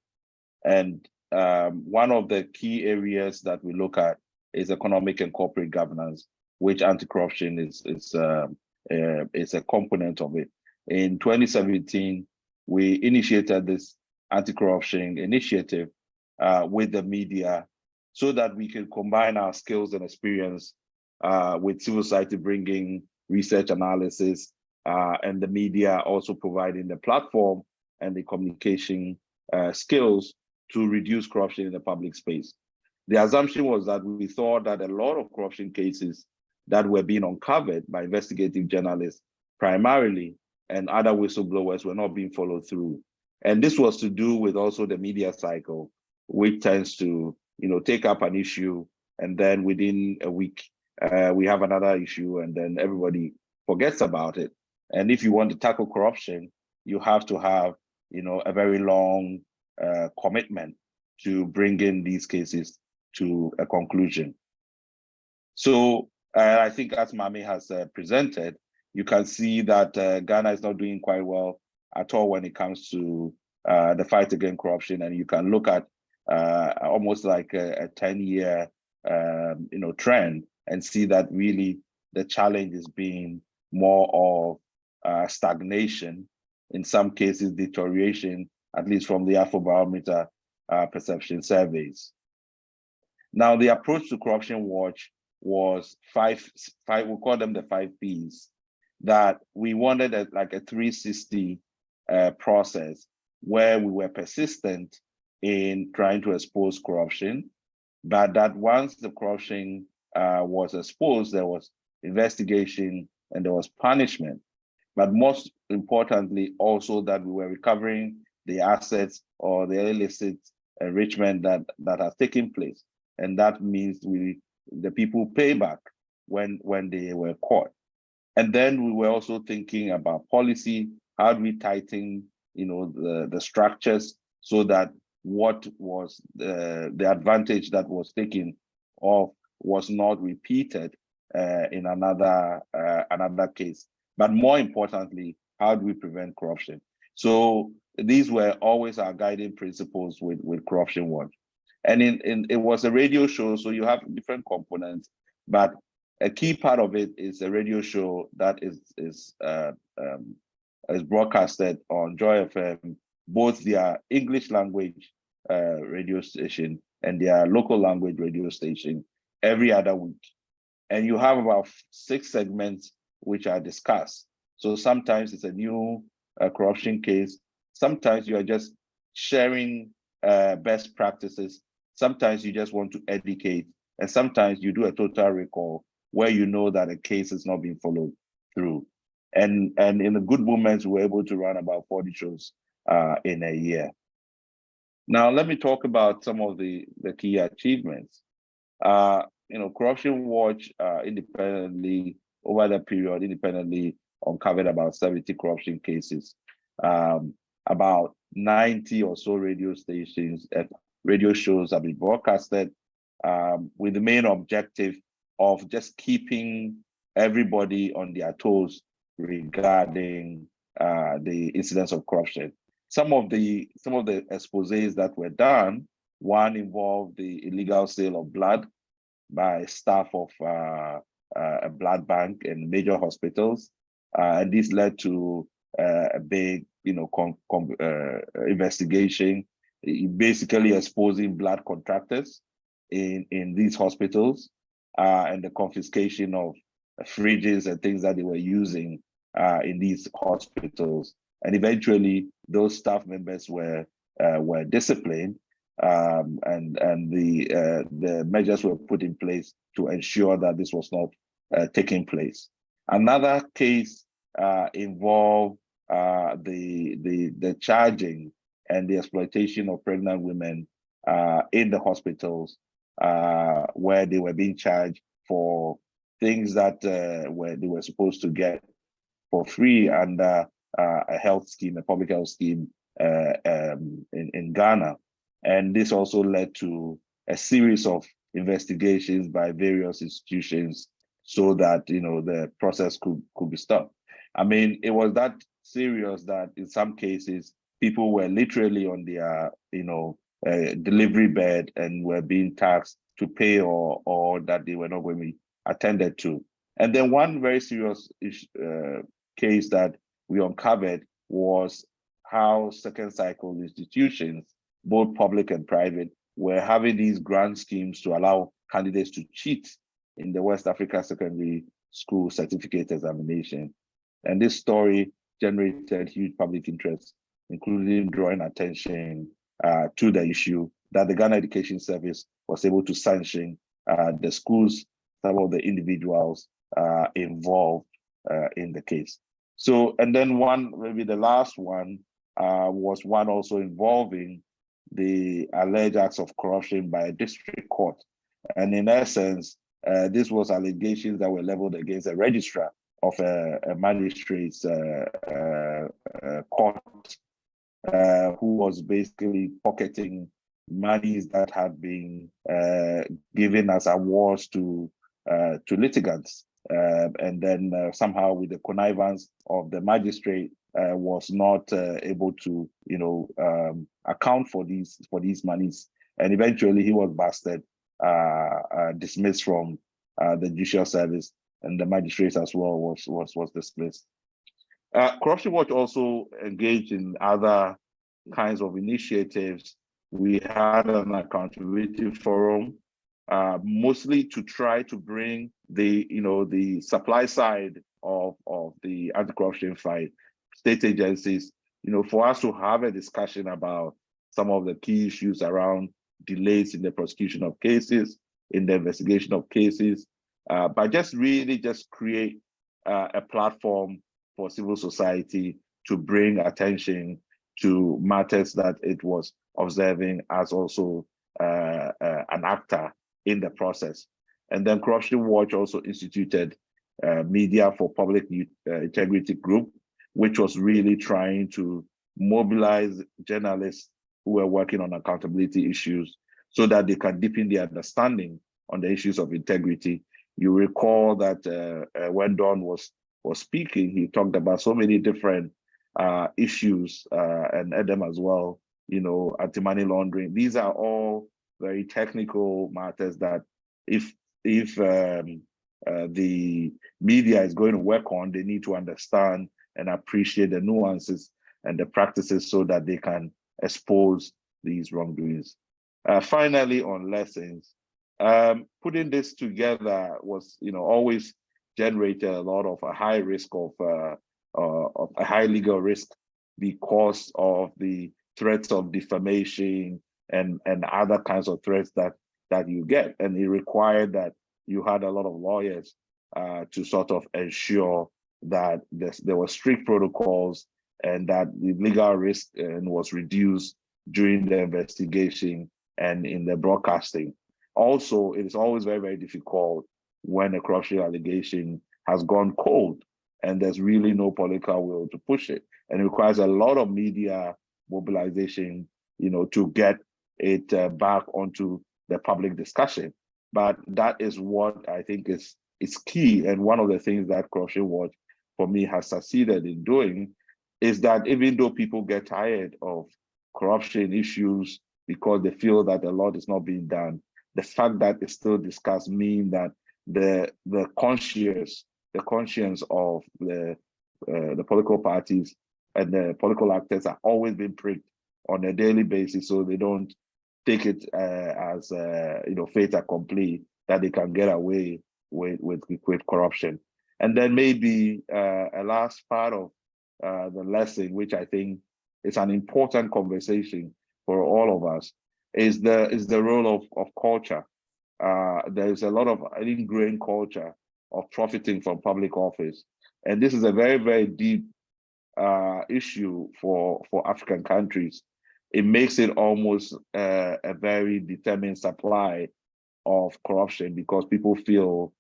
And one of the key areas that we look at is economic and corporate governance, which anti-corruption is a component of it. In 2017, we initiated this anti-corruption initiative with the media so that we can combine our skills and experience with civil society bringing research analysis and the media also providing the platform and the communication skills to reduce corruption in the public space. The assumption was that we thought that a lot of corruption cases that were being uncovered by investigative journalists primarily and other whistleblowers were not being followed through. And this was to do with also the media cycle, which tends to take up an issue and then within a week, we have another issue and then everybody forgets about it. And if you want to tackle corruption, you have to have a very long commitment to bring in these cases to a conclusion. So I think as Mami has presented, you can see that Ghana is not doing quite well at all when it comes to the fight against corruption. And you can look at almost like a 10-year trend and see that really the challenge is being more of stagnation, in some cases deterioration, at least from the Afrobarometer perception surveys. Now, the approach to Corruption Watch was five, we call them the 5 Ps, that we wanted like a 360 process where we were persistent in trying to expose corruption, but that once the corruption was exposed, there was investigation and there was punishment. But most importantly, also that we were recovering the assets or the illicit enrichment that has taken place. And that means the people pay back when they were caught. And then we were also thinking about policy. How do we tighten the structures so that what was the advantage that was taken off was not repeated in another case. But more importantly, how do we prevent corruption? So these were always our guiding principles with Corruption Watch. And it was a radio show, so you have different components, but a key part of it is a radio show that is broadcasted on Joy FM, both their English language radio station and their local language radio station every other week. And you have about 6 segments which are discussed. So sometimes it's a new corruption case. Sometimes you are just sharing best practices. Sometimes you just want to educate, and sometimes you do a total recall where you know that a case is not being followed through. And in the good moments, we were able to run about 40 shows in a year. Now, let me talk about some of the key achievements. Corruption Watch independently, over the period, independently uncovered about 70 corruption cases. About 90 or so radio stations, radio shows have been broadcasted with the main objective of just keeping everybody on their toes regarding the incidents of corruption. Some of the exposés that were done, one involved the illegal sale of blood by staff of a blood bank in major hospitals, and this led to a big, investigation, basically exposing blood contractors in these hospitals, and the confiscation of fridges and things that they were using in these hospitals. And eventually, those staff members were disciplined, and the measures were put in place to ensure that this was not taking place. Another case involved the charging and the exploitation of pregnant women in the hospitals, where they were being charged for things that they were supposed to get for free under a health scheme, a public health scheme in Ghana. And this also led to a series of investigations by various institutions so that the process could be stopped. I mean, it was that serious that in some cases people were literally on their delivery bed and were being taxed to pay or that they were not going to be attended to. And then one very serious case that we uncovered was how second cycle institutions, both public and private, were having these grant schemes to allow candidates to cheat in the West Africa Secondary School Certificate Examination. And this story generated huge public interest, including drawing attention to the issue that the Ghana Education Service was able to sanction the schools, some of the individuals involved in the case. So, and then maybe the last one was one also involving the alleged acts of corruption by a district court. And in essence, this was allegations that were leveled against a registrar of a magistrate's court, who was basically pocketing monies that had been given as awards to litigants, and then somehow with the connivance of the magistrate, was not able to account for these monies, and eventually he was busted, dismissed from the judicial service, and the magistrates as well was dismissed. Corruption Watch also engaged in other kinds of initiatives. We had an accountability forum, mostly to try to bring the supply side of the anti-corruption fight, state agencies, for us to have a discussion about some of the key issues around delays in the prosecution of cases, in the investigation of cases, but just create a platform for civil society to bring attention to matters that it was observing as also an actor in the process. And then Corruption Watch also instituted Media for Public Integrity Group, which was really trying to mobilize journalists who were working on accountability issues so that they can deepen their understanding on the issues of integrity. You recall that when Don was speaking, he talked about so many different issues, and Adam as well, anti-money laundering. These are all very technical matters that if the media is going to work on, they need to understand and appreciate the nuances and the practices so that they can expose these wrongdoings. Finally, on lessons, putting this together was, always generated a lot of a high risk of a high legal risk because of the threats of defamation, and other kinds of threats that you get. And it required that you had a lot of lawyers to sort of ensure that there were strict protocols and that the legal risk was reduced during the investigation and in the broadcasting. Also, it is always very, very difficult when a corruption allegation has gone cold and there's really no political will to push it. And it requires a lot of media mobilization, to get it back onto the public discussion. But that is what I think is key. And one of the things that Corruption Watch, for me, has succeeded in doing is that even though people get tired of corruption issues because they feel that a lot is not being done, the fact that it's still discussed means that the conscience of the political parties and the political actors are always being pricked on a daily basis, so they don't take it as fait accompli that they can get away with corruption. And then maybe a last part of the lesson, which I think is an important conversation for all of us, is the role of culture. There's a lot of ingrained culture of profiting from public office, and this is a very, very deep issue for African countries. It makes it almost a very determined supply of corruption because people feel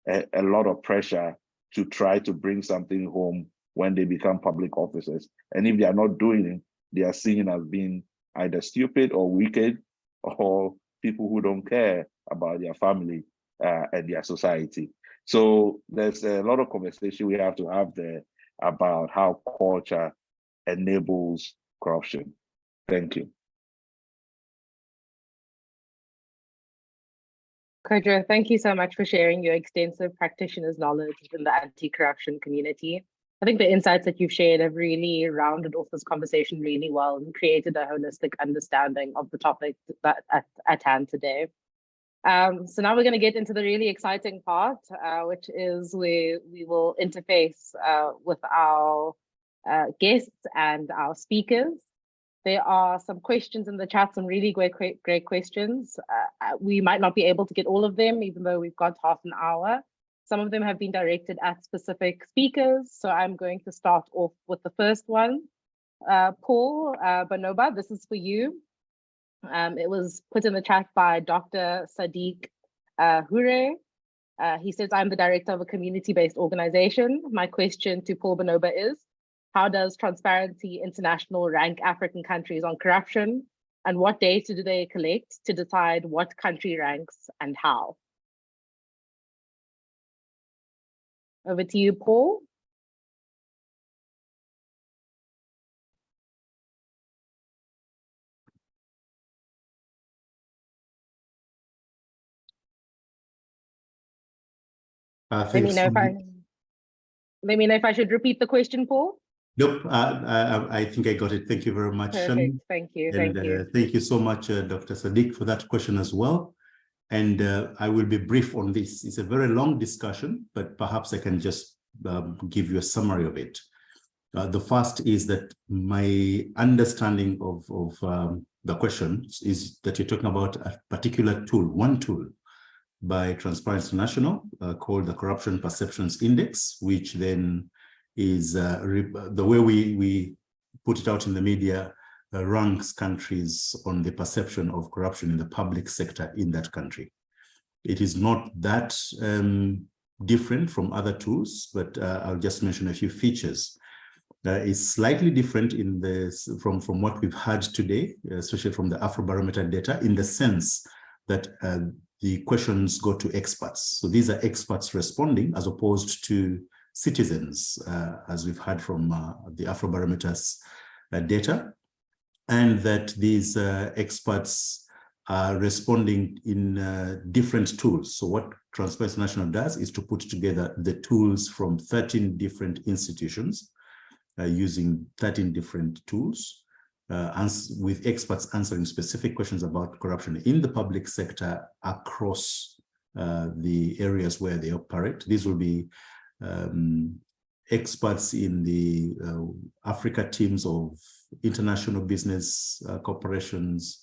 a lot of pressure to try to bring something home when they become public officers. And if they are not doing it, they are seen as being either stupid or wicked or people who don't care about their family and their society. So there's a lot of conversation we have to have there about how culture enables corruption. Thank you. Kodra, thank you so much for sharing your extensive practitioner's knowledge within the anti-corruption community. I think the insights that you've shared have really rounded off this conversation really well and created a holistic understanding of the topic that at hand today. So now we're going to get into the really exciting part, which is where we will interface with our guests and our speakers. There are some questions in the chat, some really great questions. We might not be able to get all of them, even though we've got half an hour. Some of them have been directed at specific speakers. So I'm going to start off with the first one. Paul Banoba, this is for you. It was put in the chat by Dr. Sadiq Hure. He says, I'm the director of a community-based organization. My question to Paul Banoba is, how does Transparency International rank African countries on corruption? And what data do they collect to decide what country ranks and how? Over to you, Paul. Let me know if I should repeat the question, Paul. Nope, I think I got it. Thank you very much, Perfect. Shannon. Thank you. Thank you so much, Dr. Sadiq, for that question as well. And I will be brief on this. It's a very long discussion, but perhaps I can just give you a summary of it. The first is that my understanding of the question is that you're talking about a particular tool, one tool by Transparency International called the Corruption Perceptions Index, which then is the way we put it out in the media, ranks countries on the perception of corruption in the public sector in that country. It is not that different from other tools, but I'll just mention a few features. It's slightly different in this from what we've had today, especially from the Afrobarometer data, in the sense that the questions go to experts. So these are experts responding as opposed to citizens, as we've heard from the Afrobarometer's data, and that these experts are responding in different tools. So what Transparency International does is to put together the tools from 13 different institutions using 13 different tools, with experts answering specific questions about corruption in the public sector across the areas where they operate. These will be experts in the Africa teams of international business corporations,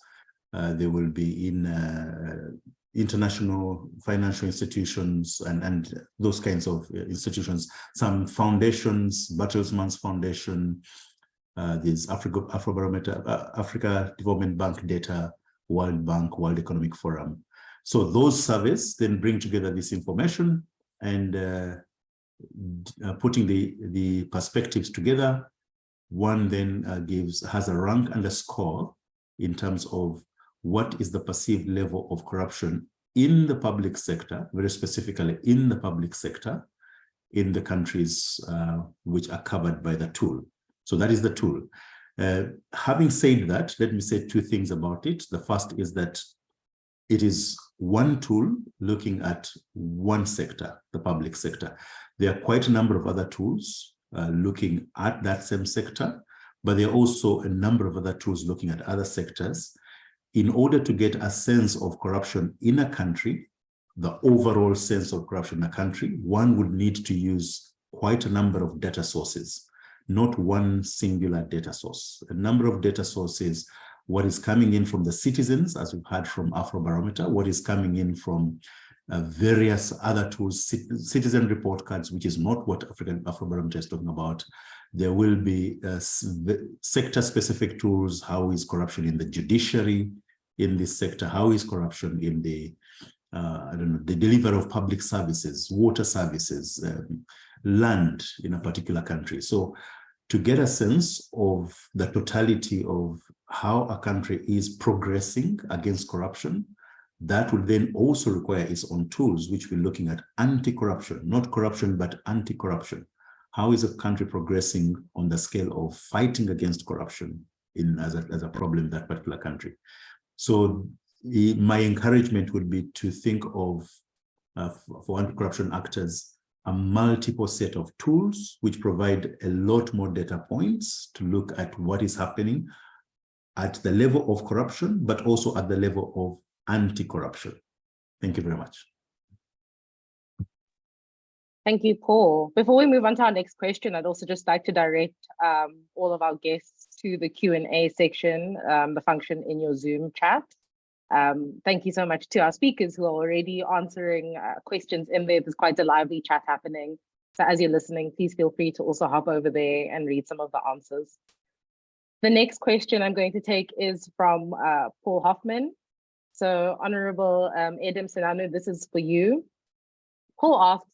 They will be in international financial institutions and those kinds of institutions. Some foundations, Bertelsmann's Foundation, there's Afrobarometer, Africa Development Bank data, World Bank, World Economic Forum. So those surveys then bring together this information and putting the perspectives together. One then has a rank and a score in terms of what is the perceived level of corruption in the public sector, very specifically in the public sector, in the countries which are covered by the tool. So that is the tool. Having said that, let me say two things about it. The first is that it is one tool looking at one sector, the public sector. There are quite a number of other tools looking at that same sector, but there are also a number of other tools looking at other sectors. In order to get a sense of corruption in a country, the overall sense of corruption in a country, one would need to use quite a number of data sources, not one singular data source. A number of data sources, what is coming in from the citizens, as we've heard from Afrobarometer, what is coming in from various other tools, citizen report cards, which is not what Afrobarometer is talking about. There will be sector-specific tools. How is corruption in the judiciary in this sector? How is corruption in the, the delivery of public services, water services, land in a particular country? So to get a sense of the totality of how a country is progressing against corruption, that would then also require its own tools, which we're looking at anti-corruption, not corruption, but anti-corruption. How is a country progressing on the scale of fighting against corruption as a problem in that particular country? So my encouragement would be to think of, for anti-corruption actors, a multiple set of tools which provide a lot more data points to look at what is happening at the level of corruption, but also at the level of anti-corruption. Thank you very much. Thank you, Paul. Before we move on to our next question, I'd also just like to direct all of our guests to the Q&A section, the function in your Zoom chat. Thank you so much to our speakers who are already answering questions in there. There's quite a lively chat happening. So as you're listening, please feel free to also hop over there and read some of the answers. The next question I'm going to take is from Paul Hoffman. So Honorable Edem Senanu, this is for you. Paul asks,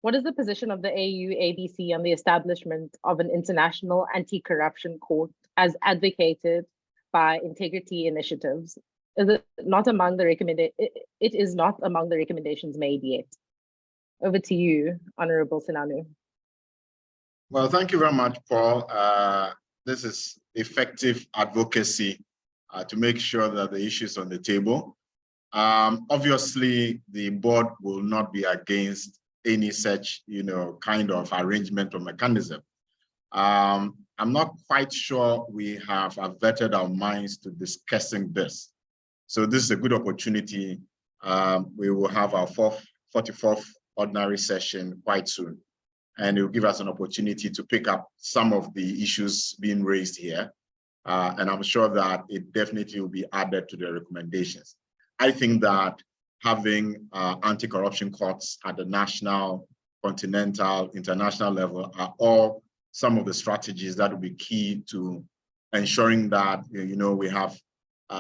what is the position of the AU-ABC on the establishment of an international anti-corruption court as advocated by Integrity Initiatives? Is it not among the it is not among the recommendations made yet? Over to you, Honorable Senanu. Well, thank you very much, Paul. This is effective advocacy to make sure that the issues on the table. Obviously, the board will not be against any such, kind of arrangement or mechanism. I'm not quite sure we have averted our minds to discussing this. So this is a good opportunity. We will have our 44th ordinary session quite soon. And it will give us an opportunity to pick up some of the issues being raised here. And I'm sure that it definitely will be added to the recommendations. I think that having anti-corruption courts at the national, continental, international level are all some of the strategies that will be key to ensuring that, we have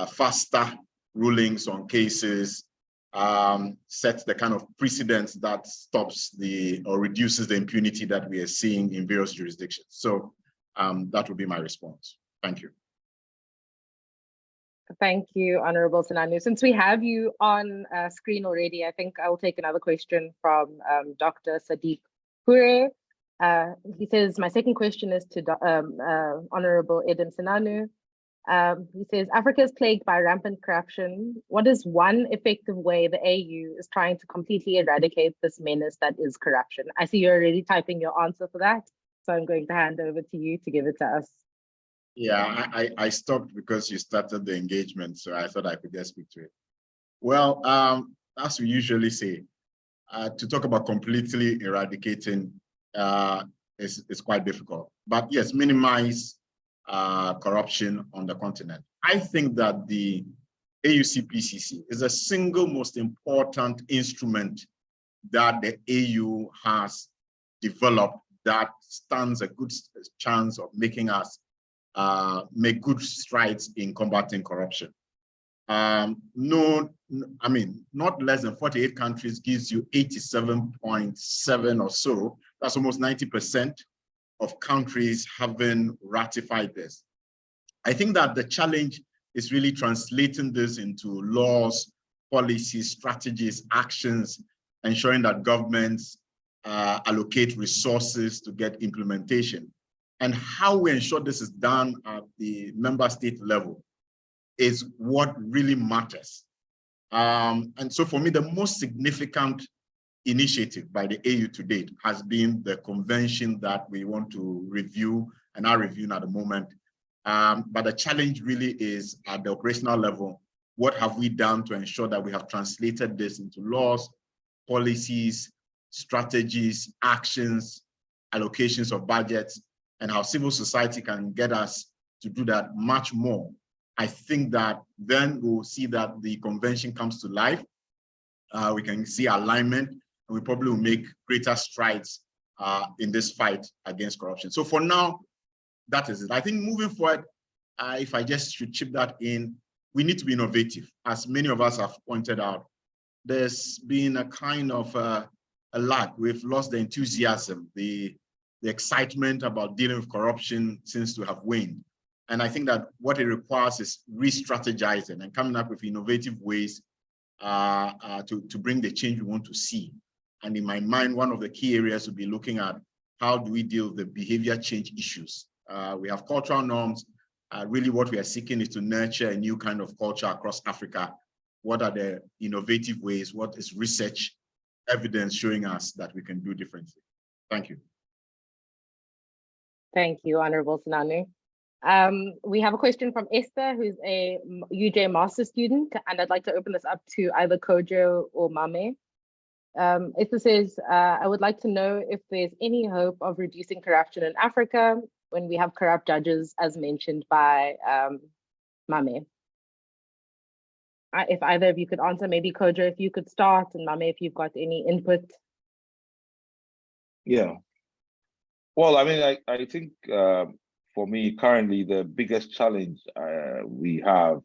faster rulings on cases, sets the kind of precedents that stops or reduces the impunity that we are seeing in various jurisdictions. So that would be my response. Thank you. Thank you, Honorable Senanu. Since we have you on screen already, I think I will take another question from Dr. Sadiq Hure. He says, my second question is to Honorable Edem Senanu. He says, Africa is plagued by rampant corruption. What is one effective way the AU is trying to completely eradicate this menace that is corruption? I see you're already typing your answer for that, so I'm going to hand over to you to give it to us. Yeah, I stopped because you started the engagement, so I thought I could just speak to it. Well, as we usually say, to talk about completely eradicating is quite difficult. But yes, minimize corruption on the continent. I think that the AUCPCC is the single most important instrument that the AU has developed that stands a good chance of making us make good strides in combating corruption. Not less than 48 countries gives you 87.7 or so. That's almost 90% of countries having ratified this. I think that the challenge is really translating this into laws, policies, strategies, actions, ensuring that governments allocate resources to get implementation. And how we ensure this is done at the member state level is what really matters. And so for me, the most significant initiative by the AU to date has been the convention that we want to review and are reviewing at the moment. But the challenge really is at the operational level. What have we done to ensure that we have translated this into laws, policies, strategies, actions, allocations of budgets, and how civil society can get us to do that much more. I think that then we'll see that the convention comes to life. We can see alignment, and we probably will make greater strides in this fight against corruption. So for now, that is it. I think moving forward, if I just should chip that in, we need to be innovative. As many of us have pointed out, there's been a kind of a lag. We've lost the enthusiasm, the excitement about dealing with corruption seems to have waned. And I think that what it requires is re-strategizing and coming up with innovative ways to bring the change we want to see. And in my mind, one of the key areas will be looking at how do we deal with the behavior change issues. We have cultural norms. Really what we are seeking is to nurture a new kind of culture across Africa. What are the innovative ways? What is research evidence showing us that we can do differently? Thank you. Thank you, Honorable Sinanu. We have a question from Esther, who's a UJ master student, and I'd like to open this up to either Kojo or Mame. Esther says, I would like to know if there's any hope of reducing corruption in Africa when we have corrupt judges, as mentioned by Mame. If either of you could answer, maybe Kojo, if you could start, and Mame, if you've got any input. Yeah. Well, I mean, I think for me, currently, the biggest challenge we have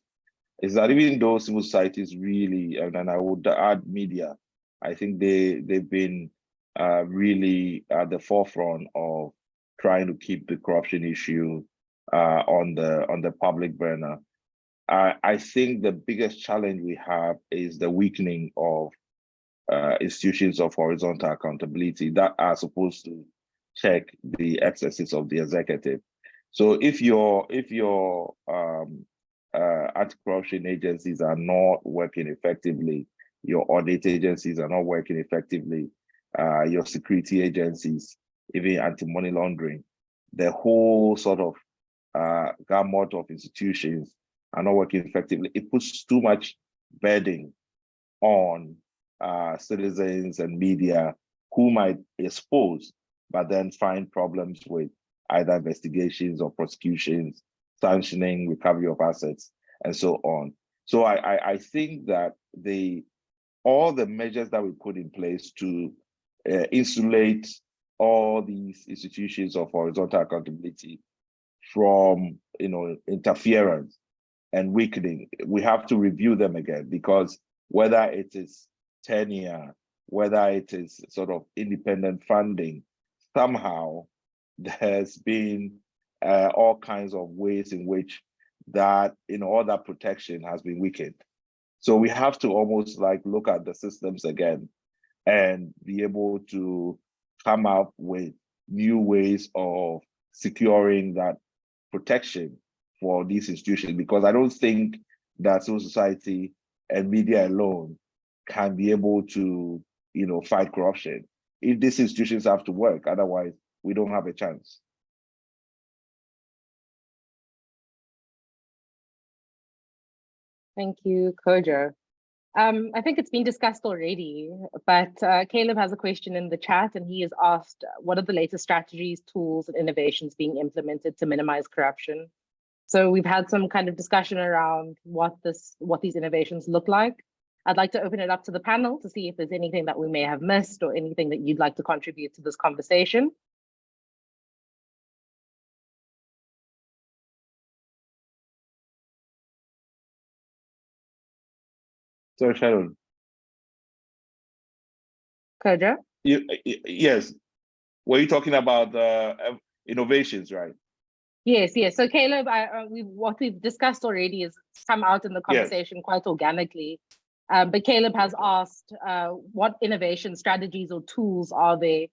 is that even though civil society is really, and I would add media, I think they've been really at the forefront of trying to keep the corruption issue on the public burner. I think the biggest challenge we have is the weakening of institutions of horizontal accountability that are supposed to check the excesses of the executive. So if your anti-corruption agencies are not working effectively, your audit agencies are not working effectively, your security agencies, even anti-money laundering, the whole sort of gamut of institutions are not working effectively. It puts too much burden on citizens and media who might expose, but then find problems with either investigations or prosecutions, sanctioning, recovery of assets, and so on. So I think that all the measures that we put in place to insulate all these institutions of horizontal accountability from interference and weakening, we have to review them again, because whether it is tenure, whether it is sort of independent funding, somehow there's been all kinds of ways in which that all that protection has been weakened. So we have to almost like look at the systems again and be able to come up with new ways of securing that protection for these institutions, because I don't think that civil society and media alone can be able to fight corruption. If these institutions have to work, otherwise we don't have a chance. Thank you, Kojo. I think it's been discussed already, but Caleb has a question in the chat, and he has asked, what are the latest strategies, tools, and innovations being implemented to minimize corruption? So we've had some kind of discussion around what these innovations look like. I'd like to open it up to the panel to see if there's anything that we may have missed or anything that you'd like to contribute to this conversation. So Sharon. Kojo? Yes. Were you talking about innovations, right? Yes, yes. So Caleb, what we've discussed already is come out in the conversation quite organically. But Caleb has asked what innovation strategies or tools are they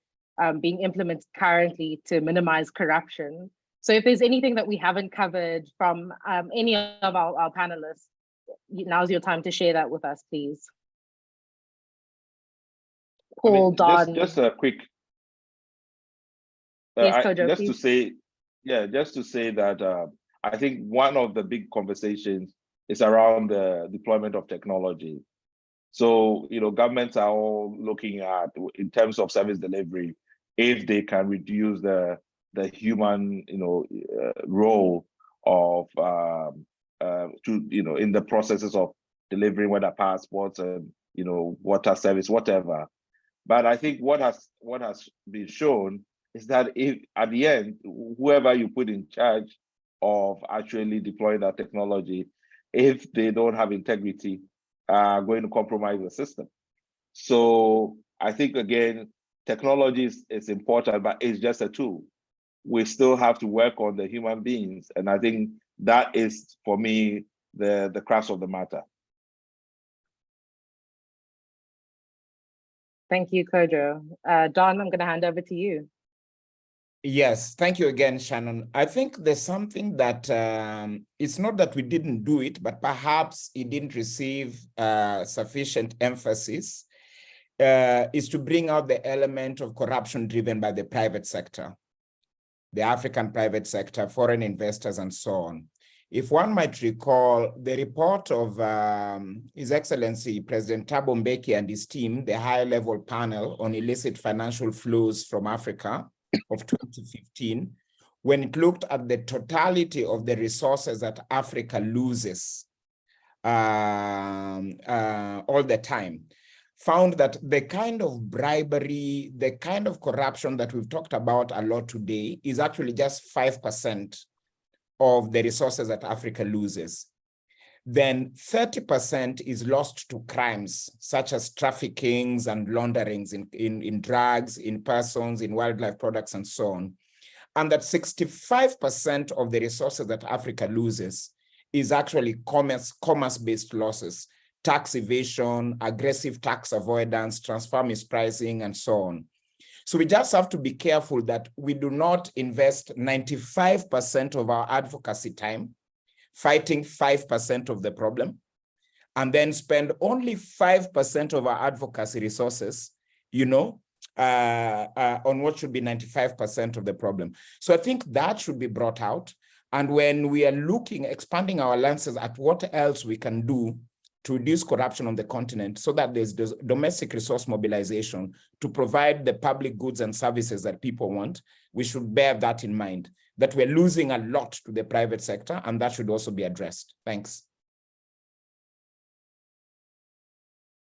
being implemented currently to minimize corruption. So if there's anything that we haven't covered from any of our panelists, now's your time to share that with us, please. Paul, Don. Just a quick. Yes, Kojo, just please. to say, just to say that I think one of the big conversations is around the deployment of technology. So, governments are all looking at, in terms of service delivery, if they can reduce the human, role of, in the processes of delivering, whether passports and, water service, whatever. But I think what has been shown is that if at the end, whoever you put in charge of actually deploying that technology, if they don't have integrity, are going to compromise the system. So I think, again, technology is important, but it's just a tool. We still have to work on the human beings. And I think that is, for me, the crux of the matter. Thank you, Kojo. Don, I'm going to hand over to you. Yes, thank you again, Shannon. I think there's something that it's not that we didn't do it, but perhaps it didn't receive sufficient emphasis, is to bring out the element of corruption driven by the private sector, the African private sector, foreign investors, and so on. If one might recall the report of His Excellency President Thabo Mbeki and his team, the high-level panel on illicit financial flows from Africa of 2015, when it looked at the totality of the resources that Africa loses all the time, found that the kind of bribery, the kind of corruption that we've talked about a lot today is actually just 5% of the resources that Africa loses. Then 30% is lost to crimes such as traffickings and launderings in drugs, in persons, in wildlife products, and so on. And that 65% of the resources that Africa loses is actually commerce-based losses, tax evasion, aggressive tax avoidance, transfer mispricing, and so on. So we just have to be careful that we do not invest 95% of our advocacy time fighting 5% of the problem, and then spend only 5% of our advocacy resources, on what should be 95% of the problem. So I think that should be brought out. And when we are expanding our lenses at what else we can do to reduce corruption on the continent, so that there's domestic resource mobilization to provide the public goods and services that people want, we should bear that in mind, that we're losing a lot to the private sector, and that should also be addressed. Thanks.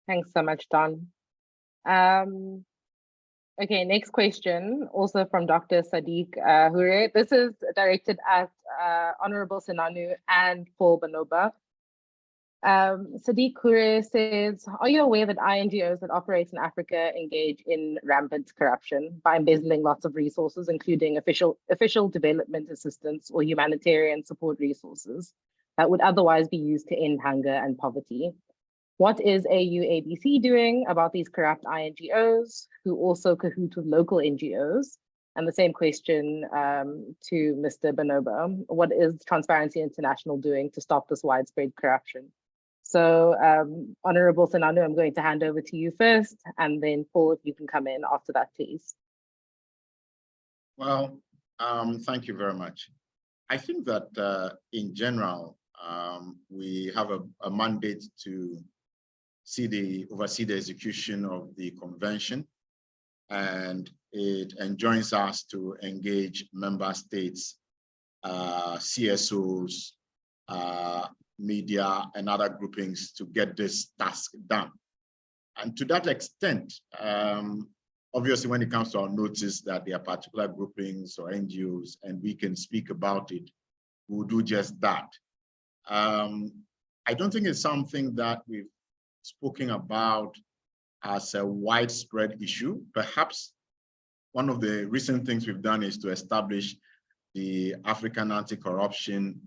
Thanks so much, Don. Okay, next question, also from Dr. Sadiq Hure. This is directed at Honorable Senanu and Paul Banoba. Sadiq Hure says, are you aware that INGOs that operate in Africa engage in rampant corruption by embezzling lots of resources, including official development assistance or humanitarian support resources that would otherwise be used to end hunger and poverty? What is AUABC doing about these corrupt INGOs who also cahoot with local NGOs? And the same question to Mr. Banoba, what is Transparency International doing to stop this widespread corruption? So Honorable Senanu, I'm going to hand over to you first, and then Paul, if you can come in after that, please. Well, thank you very much. I think that in general, we have a mandate to oversee the execution of the convention, and it enjoins us to engage member states CSOs, media, and other groupings to get this task done. And to that extent, obviously, when it comes to our notice that there are particular groupings or NGOs and we can speak about it, we'll do just that. I don't think it's something that we've spoken about as a widespread issue. Perhaps one of the recent things we've done is to establish the African Anti-Corruption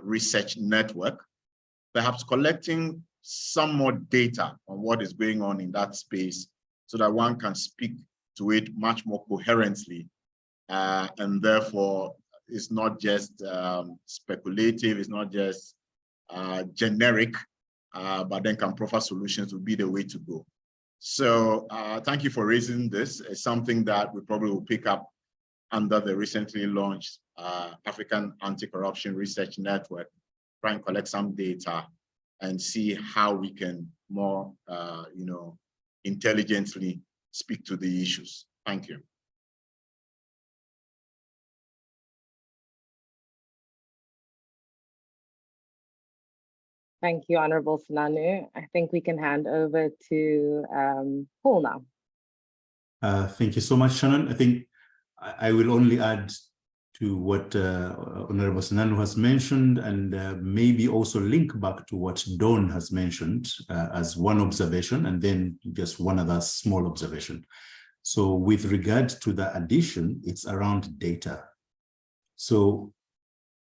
Research Network, perhaps collecting some more data on what is going on in that space so that one can speak to it much more coherently. And therefore, it's not just speculative, it's not just generic, but then can proffer solutions would be the way to go. So thank you for raising this. It's something that we probably will pick up under the recently launched African Anti-Corruption Research Network, try and collect some data and see how we can more, intelligently speak to the issues. Thank you. Thank you, Honorable Sinanu. I think we can hand over to Paul now. Thank you so much, Shannon. I think I will only add to what Honorable Sinanu has mentioned, and maybe also link back to what Dawn has mentioned as one observation, and then just one other small observation. So with regard to the addition, it's around data. So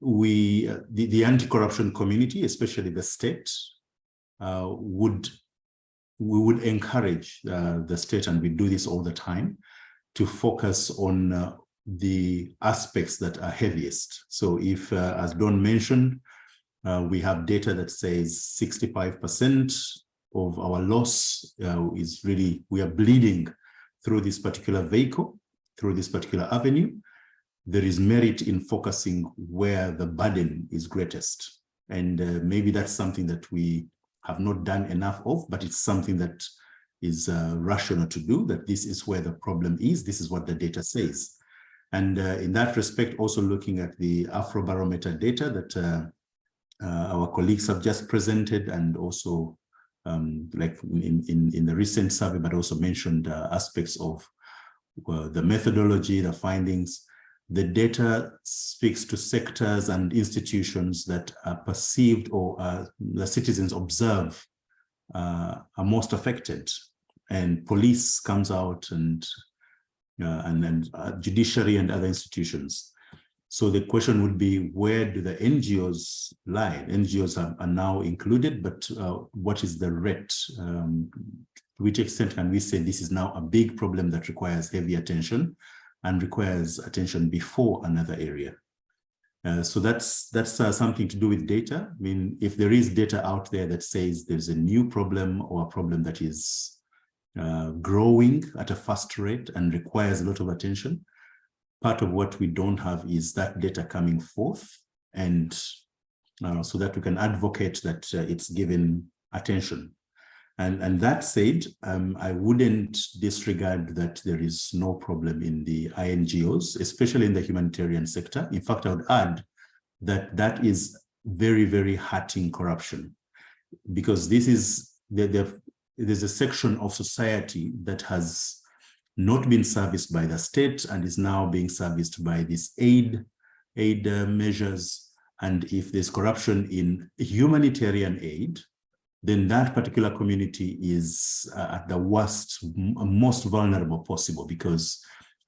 the anti-corruption community, especially the state, we would encourage the state, and we do this all the time, to focus on the aspects that are heaviest. So if, as Dawn mentioned, we have data that says 65% of our loss is really, we are bleeding through this particular vehicle, through this particular avenue, there is merit in focusing where the burden is greatest. And maybe that's something that we have not done enough of, but it's something that is rational to do, that this is where the problem is, this is what the data says. And in that respect, also looking at the Afrobarometer data that our colleagues have just presented, and also like in the recent survey, but also mentioned aspects of the methodology, the findings. The data speaks to sectors and institutions that are perceived, or the citizens observe are most affected. And police comes out, and then judiciary and other institutions. So the question would be, where do the NGOs lie? NGOs are now included, but what is the rate? To which extent can we say this is now a big problem that requires heavy attention and requires attention before another area? So that's something to do with data. I mean, if there is data out there that says there's a new problem, or a problem that is growing at a fast rate and requires a lot of attention, part of what we don't have is that data coming forth, and so that we can advocate that it's given attention. And that said, I wouldn't disregard that there is no problem in the INGOs, especially in the humanitarian sector. In fact, I would add that that is very, very hurting corruption, because this is, there's a section of society that has not been serviced by the state and is now being serviced by these aid measures. And if there's corruption in humanitarian aid, then that particular community is at the worst, most vulnerable possible, because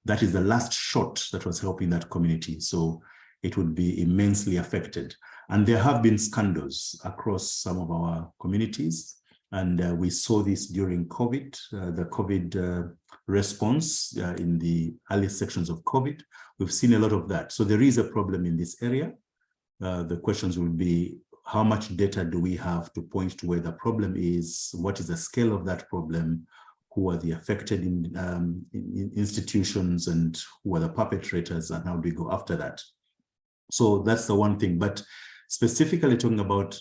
that is the last shot that was helping that community. So it would be immensely affected. And there have been scandals across some of our communities. And we saw this during COVID, the COVID response in the early sections of COVID. We've seen a lot of that. So there is a problem in this area. The questions will be, how much data do we have to point to where the problem is? What is the scale of that problem? Who are the affected in institutions, and who are the perpetrators, and how do we go after that? So that's the one thing. But specifically talking about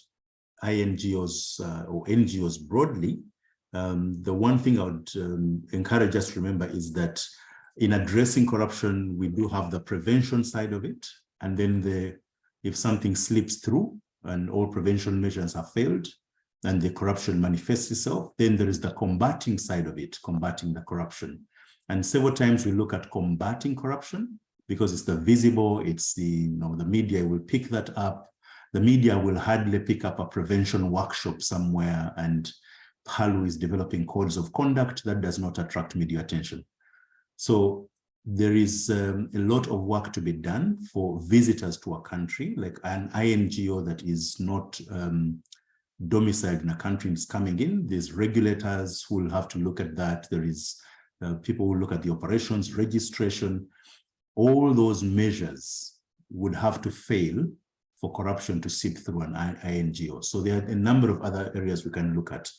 INGOs or NGOs broadly, the one thing I would encourage us to remember is that in addressing corruption, we do have the prevention side of it, And then if something slips through and all prevention measures have failed and the corruption manifests itself, then there is the combating side of it, combating the corruption. And several times we look at combating corruption because it's the visible, it's the media will pick that up. The media will hardly pick up a prevention workshop somewhere, and Palu is developing codes of conduct that does not attract media attention. So there is a lot of work to be done for visitors to a country, like an INGO that is not domiciled in a country is coming in. There's regulators who will have to look at that. There is people who look at the operations, registration. All those measures would have to fail for corruption to seep through an INGO. So there are a number of other areas we can look at.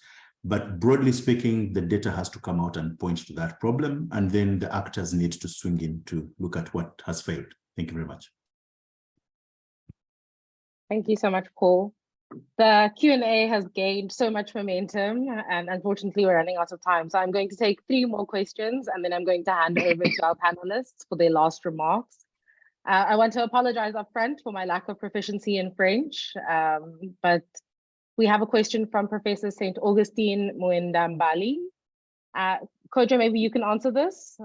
But broadly speaking, the data has to come out and point to that problem, and then the actors need to swing in to look at what has failed. Thank you very much. Thank you so much, Paul. The Q&A has gained so much momentum, and unfortunately we're running out of time. So I'm going to take 3 more questions, and then I'm going to hand over to our panelists for their last remarks. I want to apologize upfront for my lack of proficiency in French, but we have a question from Professor St. Augustine Muendambali. Kojo, maybe you can answer this.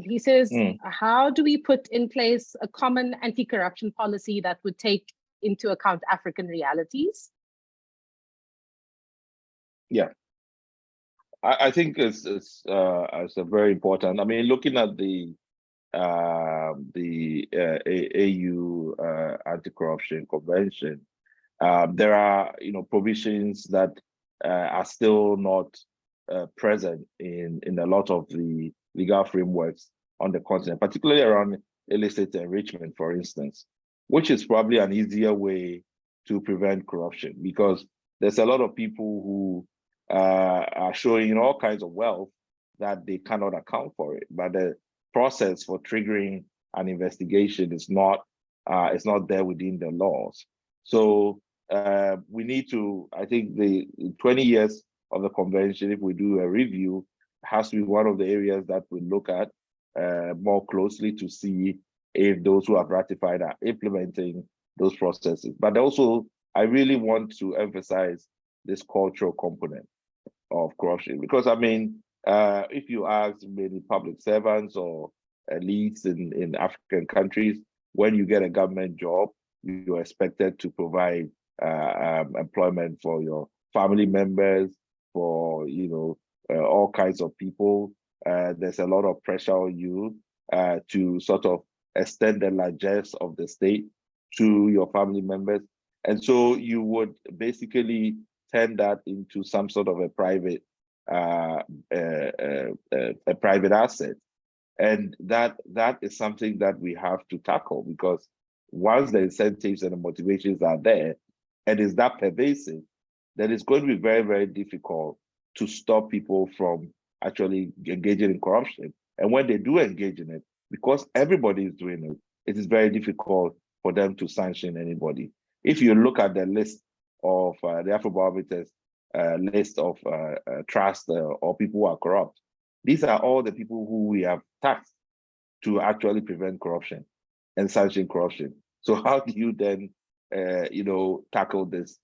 He says, how do we put in place a common anti-corruption policy that would take into account African realities? Yeah, I think it's a very important. I mean, looking at the AU Anti-Corruption Convention, there are provisions that are still not present in a lot of the legal frameworks on the continent, particularly around illicit enrichment, for instance, which is probably an easier way to prevent corruption, because there's a lot of people who are showing all kinds of wealth that they cannot account for it, but the process for triggering an investigation is not there within the laws. So we need to, I think the 20 years of the convention, if we do a review, has to be one of the areas that we look at more closely to see if those who have ratified are implementing those processes. But also, I really want to emphasize this cultural component of corruption, because I mean, if you ask many public servants or elites in African countries, when you get a government job, you're expected to provide employment for your family members, for all kinds of people. There's a lot of pressure on you to sort of extend the largesse of the state to your family members, and so you would basically turn that into some sort of a private asset, and that is something that we have to tackle, because once the incentives and the motivations are there, and is that pervasive, then it's going to be very, very difficult to stop people from actually engaging in corruption. And when they do engage in it, because everybody is doing it, it is very difficult for them to sanction anybody. If you look at the list of the Afrobarometer's list of trust or people who are corrupt, these are all the people who we have tasked to actually prevent corruption and sanction corruption. So how do you then tackle this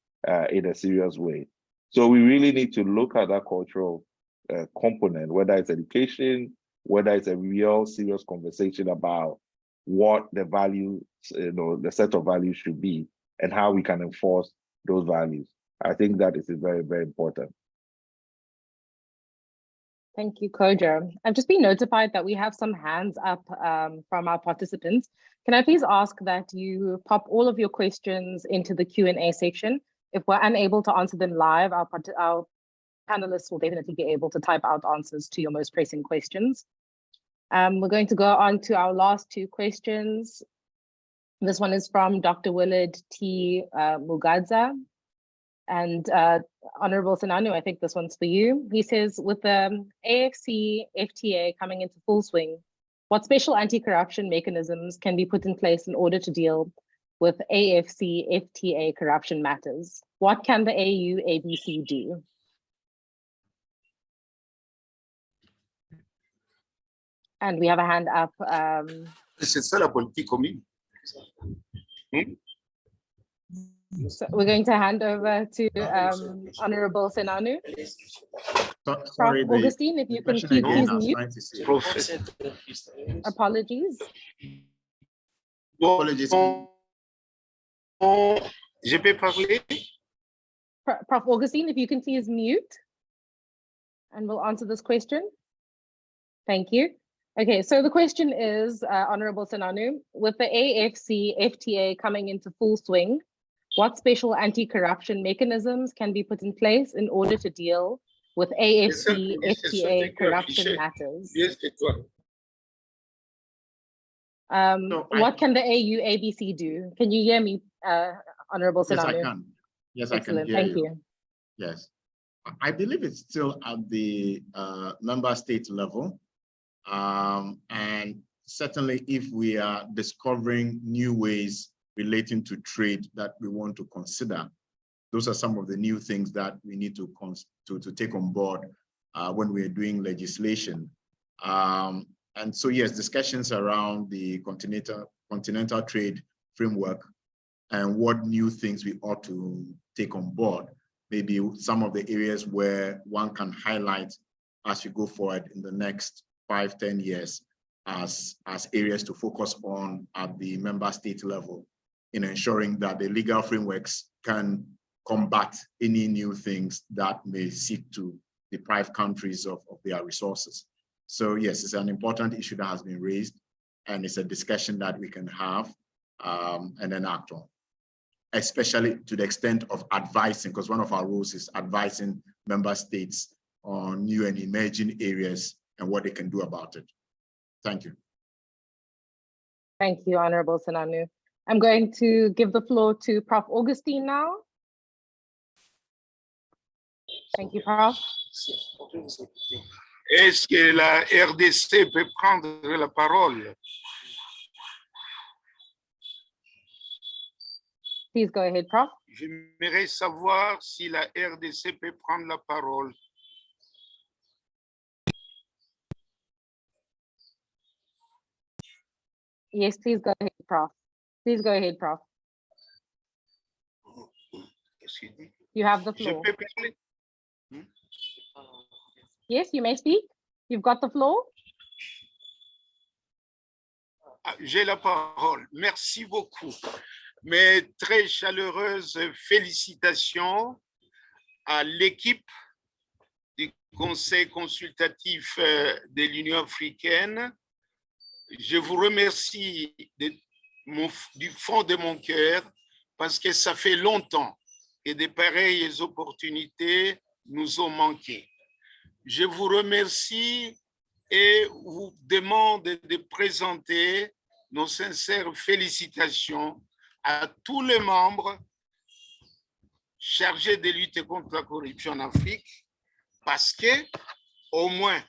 in a serious way? So we really need to look at that cultural component, whether it's education, whether it's a real serious conversation about what the values, the set of values should be, and how we can enforce those values. I think that is very, very important. Thank you, Kojo. I've just been notified that we have some hands up from our participants. Can I please ask that you pop all of your questions into the Q&A section? If we're unable to answer them live, our panelists will definitely be able to type out answers to your most pressing questions. We're going to go on to our last 2 questions. This one is from Dr. Willard T. Mugadza. And Honorable Senanu, I think this one's for you. He says, with the AFC FTA coming into full swing, what special anti-corruption mechanisms can be put in place in order to deal with AFC FTA corruption matters? What can the AU ABC do? And we have a hand up. C'est ça la politique commune. So we're going to hand over to Honorable Senanu. Sorry, Prof. Augustine, if you can please mute. Apologies. Apologies. Je peux parler? Prof. Augustine, if you can please mute, and we'll answer this question. Thank you. Okay, so the question is, Honorable Senanu, with the AFC FTA coming into full swing, what special anti-corruption mechanisms can be put in place in order to deal with AFC FTA corruption matters? What can the AU ABC do? Can you hear me, Honorable Senanu? Yes, I can. Yes, excellent. I can hear Thank you. Yes, I believe it's still at the member state level. And certainly if we are discovering new ways relating to trade that we want to consider, those are some of the new things that we need to take on board when we are doing legislation. And so yes, discussions around the continental trade framework and what new things we ought to take on board, maybe some of the areas where one can highlight as we go forward in the next 5-10 years as areas to focus on at the member state level in ensuring that the legal frameworks can combat any new things that may seek to deprive countries of their resources. So yes, it's an important issue that has been raised, and it's a discussion that we can have and then act on, especially to the extent of advising, because one of our roles is advising member states on new and emerging areas and what they can do about it. Thank you. Thank you, Honorable Senanu. I'm going to give the floor to Prof. Augustine now. Thank you, Prof. Est-ce que la RDC peut prendre la parole? Please go ahead, Prof. J'aimerais savoir si la RDC peut prendre la parole. Yes, please go ahead, Prof. Please go ahead, Prof. You have the floor. Je peux parler? Yes, you may speak. You've got the floor. J'ai la parole. Merci beaucoup. Mes très chaleureuses félicitations à l'équipe du Conseil consultatif de l'Union africaine. Je vous remercie du fond de mon cœur parce que ça fait longtemps que de pareilles opportunités nous ont manqué. Je vous remercie et vous demande de présenter nos sincères félicitations à tous les membres chargés de lutter contre la corruption en Afrique, parce que au moins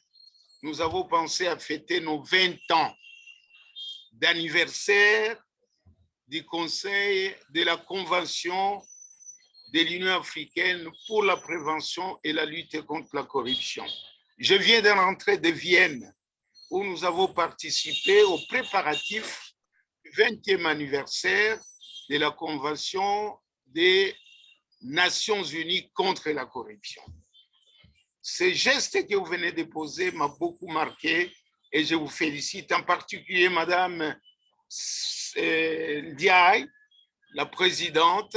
nous avons pensé à fêter nos 20 ans d'anniversaire du Conseil de la Convention de l'Union africaine pour la prévention et la lutte contre la corruption. Je viens de rentrer de Vienne, où nous avons participé aux préparatifs du 20e anniversaire de la Convention des Nations Unies contre la corruption. Ce geste que vous venez de poser m'a beaucoup marqué et je vous félicite, en particulier Madame Ndiaye, la présidente,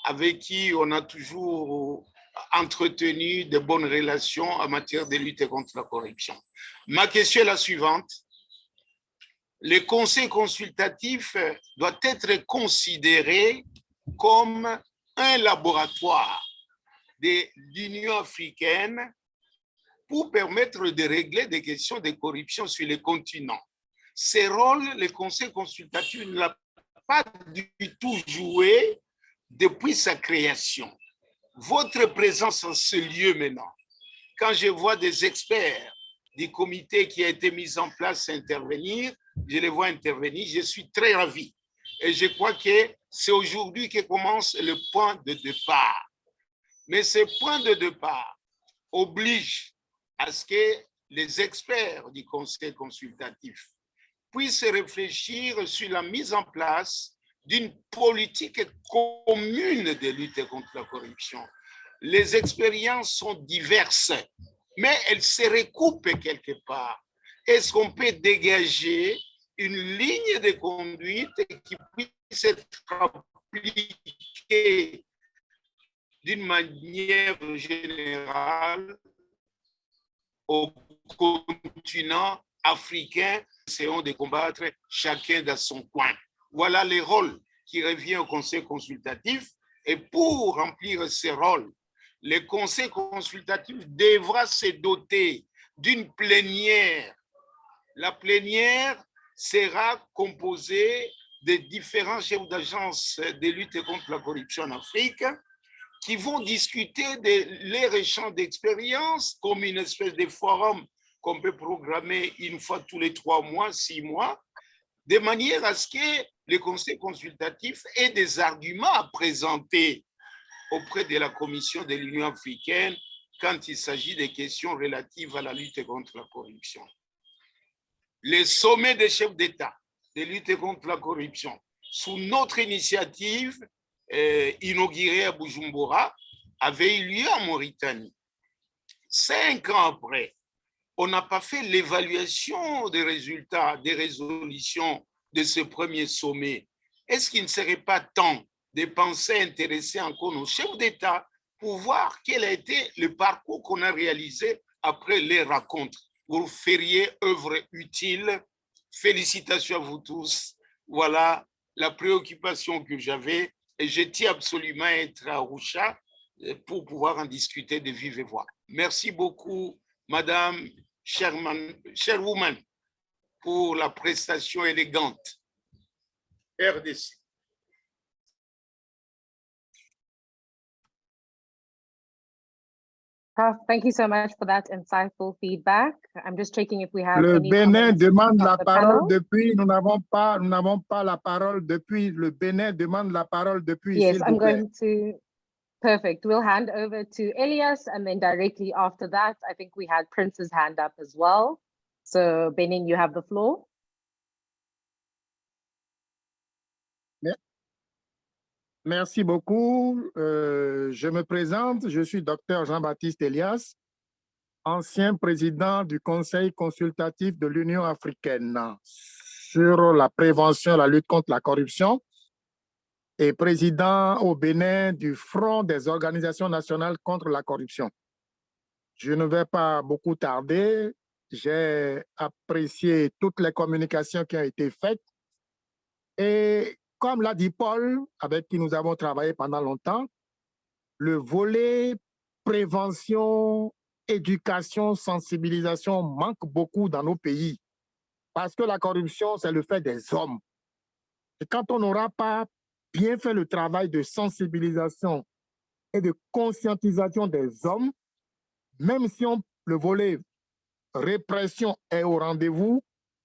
avec qui on a toujours entretenu de bonnes relations en matière de lutte contre la corruption. Ma question est la suivante. Le Conseil consultatif doit être considéré comme un laboratoire de l'Union africaine pour permettre de régler des questions de corruption sur le continent. Ce rôle, le Conseil consultatif ne l'a pas du tout joué depuis sa création. Votre présence en ce lieu maintenant, quand je vois des experts du comité qui a été mis en place intervenir, je les vois intervenir, je suis très ravi. Et je crois que c'est aujourd'hui que commence le point de départ. Mais ce point de départ oblige à ce que les experts du Conseil consultatif puisse réfléchir sur la mise en place d'une politique commune de lutte contre la corruption. Les expériences sont diverses, mais elles se recoupent quelque part. Est-ce qu'on peut dégager une ligne de conduite qui puisse être appliquée d'une manière générale au continent africain, essayons de combattre chacun dans son coin. Voilà les rôles qui reviennent au Conseil consultatif. Et pour remplir ces rôles, le Conseil consultatif devra se doter d'une plénière. La plénière sera composée de différents chefs d'agence de lutte contre la corruption en Afrique qui vont discuter de leur échange d'expérience comme une espèce de forum qu'on peut programmer une fois tous les 3 mois, 6 mois, de manière à ce que le Conseil consultatif ait des arguments à présenter auprès de la Commission de l'Union africaine quand il s'agit des questions relatives à la lutte contre la corruption. Les sommets des chefs d'État de lutte contre la corruption, sous notre initiative inaugurée à Bujumbura, avait eu lieu en Mauritanie. 5 ans après, on n'a pas fait l'évaluation des résultats, des résolutions de ce premier sommet. Est-ce qu'il ne serait pas temps de penser à intéresser encore nos chefs d'État pour voir quel a été le parcours qu'on a réalisé après les rencontres? Vous feriez œuvre utile. Félicitations à vous tous. Voilà la préoccupation que j'avais et je tiens absolument à être à Arusha pour pouvoir en discuter de vive voix. Merci beaucoup, Madame Chairwoman, pour la prestation élégante. RDC. Thank you so much for that insightful feedback. I'm just checking if we have Le any Bénin demande la parole panel. depuis, nous n'avons pas la parole depuis, le Bénin demande la parole depuis, Yes, s'il I'm vous plaît. going to, perfect. We'll hand over to Elias and then directly after that, I think we had Prince's hand up as well. So Benin, you have the floor. Merci beaucoup. Je me présente, je suis Dr Jean-Baptiste Elias, ancien président du Conseil consultatif de l'Union africaine sur la prévention et la lutte contre la corruption et président au Bénin du Front des organisations nationales contre la corruption. Je ne vais pas beaucoup tarder. J'ai apprécié toutes les communications qui ont été faites et comme l'a dit Paul, avec qui nous avons travaillé pendant longtemps, le volet prévention, éducation, sensibilisation manque beaucoup dans nos pays parce que la corruption, c'est le fait des hommes. Et quand on n'aura pas bien fait le travail de sensibilisation et de conscientisation des hommes, même si le volet répression est au rendez-vous,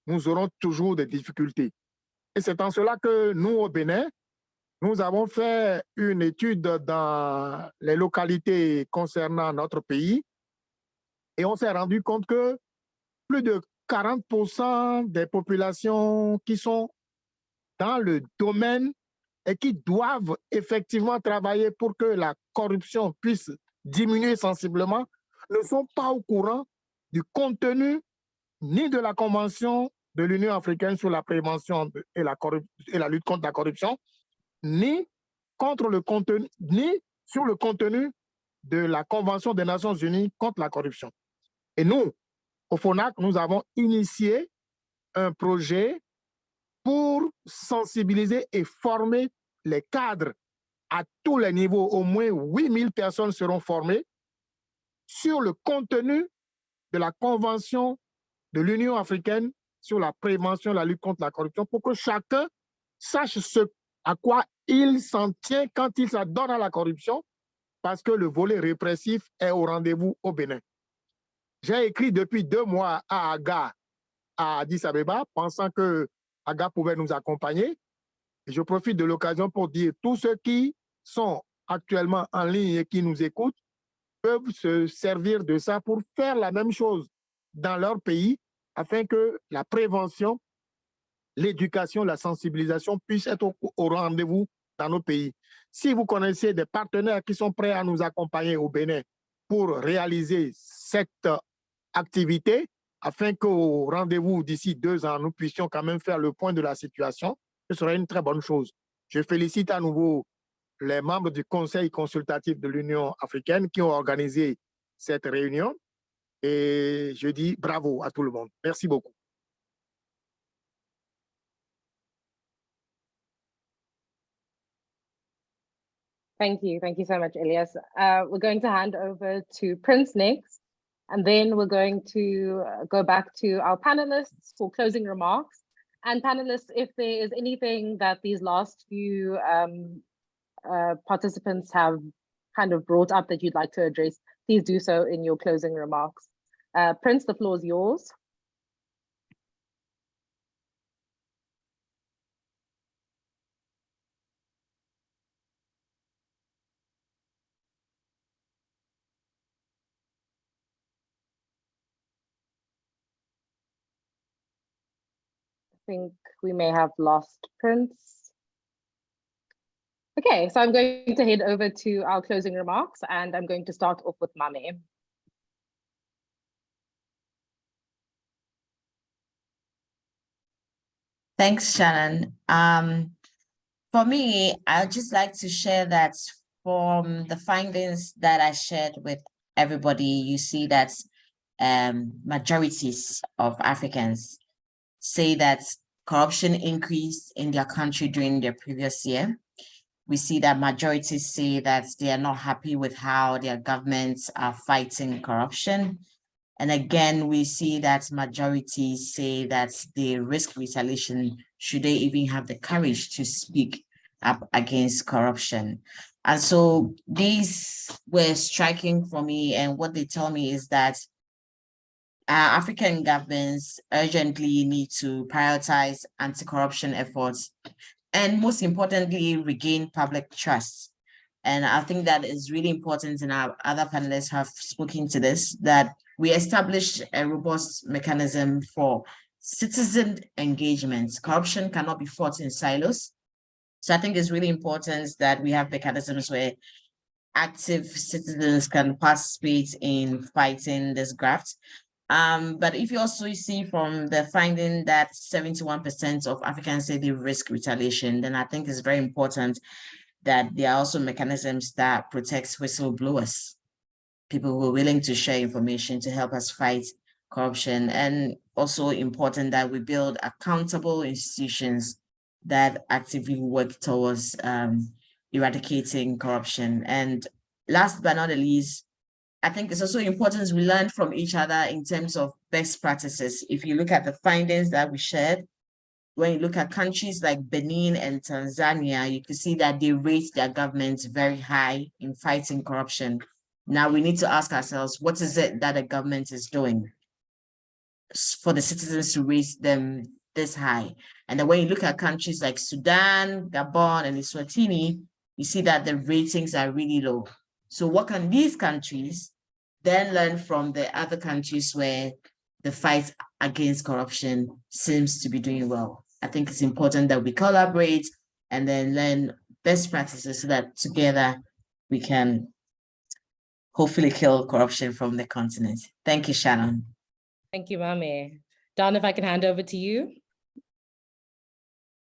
nous aurons toujours des difficultés. Et c'est en cela que nous, au Bénin, nous avons fait une étude dans les localités concernant notre pays et on s'est rendu compte que plus de 40% des populations qui sont dans le domaine et qui doivent effectivement travailler pour que la corruption puisse diminuer sensiblement ne sont pas au courant du contenu ni de la Convention de l'Union africaine sur la prévention et la lutte contre la corruption, ni sur le contenu de la Convention des Nations Unies contre la corruption. Et nous, au FONAC, nous avons initié un projet pour sensibiliser et former les cadres à tous les niveaux. Au moins 8000 personnes seront formées sur le contenu de la Convention de l'Union africaine sur la prévention et la lutte contre la corruption pour que chacun sache ce à quoi il s'en tient quand il s'adonne à la corruption parce que le volet répressif est au rendez-vous au Bénin. J'ai écrit depuis 2 mois à Aga, à Addis Abeba, pensant que Aga pouvait nous accompagner. Et je profite de l'occasion pour dire tous ceux qui sont actuellement en ligne et qui nous écoutent peuvent se servir de ça pour faire la même chose dans leur pays afin que la prévention l'éducation, la sensibilisation puissent être au rendez-vous dans nos pays. Si vous connaissez des partenaires qui sont prêts à nous accompagner au Bénin pour réaliser cette activité, afin qu'au rendez-vous d'ici 2 ans, nous puissions quand même faire le point de la situation, ce serait une très bonne chose. Je félicite à nouveau les membres du Conseil consultatif de l'Union africaine qui ont organisé cette réunion et je dis bravo à tout le monde. Merci beaucoup. Thank you so much, Elias. We're going to hand over to Prince next, and then we're going to go back to our panelists for closing remarks. And panelists, if there is anything that these last few participants have kind of brought up that you'd like to address, please do so in your closing remarks. Prince, the floor is yours. I think we may have lost Prince. Okay, so I'm going to head over to our closing remarks, and I'm going to start off with Mame. Thanks, Shannon. For me, I'd just like to share that from the findings that I shared with everybody, you see that majorities of Africans say that corruption increased in their country during the previous year. We see that majorities say that they are not happy with how their governments are fighting corruption. And again, we see that majorities say that they risk retaliation should they even have the courage to speak up against corruption. And so these were striking for me. And what they tell me is that African governments urgently need to prioritize anti-corruption efforts and most importantly, regain public trust. And I think that is really important, and our other panelists have spoken to this, that we established a robust mechanism for citizen engagement. Corruption cannot be fought in silos. So I think it's really important that we have mechanisms where active citizens can participate in fighting this graft. But if you also see from the finding that 71% of Africans say they risk retaliation, then I think it's very important that there are also mechanisms that protects whistleblowers, people who are willing to share information to help us fight corruption, and also important that we build accountable institutions that actively work towards eradicating corruption. And last but not the least, I think it's also important we learn from each other in terms of best practices. If you look at the findings that we shared, when you look at countries like Benin and Tanzania, you can see that they rate their governments very high in fighting corruption. Now we need to ask ourselves, what is it that the government is doing for the citizens to rate them this high? And then when you look at countries like Sudan, Gabon, and Eswatini, you see that the ratings are really low. So what can these countries then learn from the other countries where the fight against corruption seems to be doing well? I think it's important that we collaborate and then learn best practices so that together we can hopefully kill corruption from the continent. Thank you, Shannon. Thank you, Mame. Don, if I can hand over to you.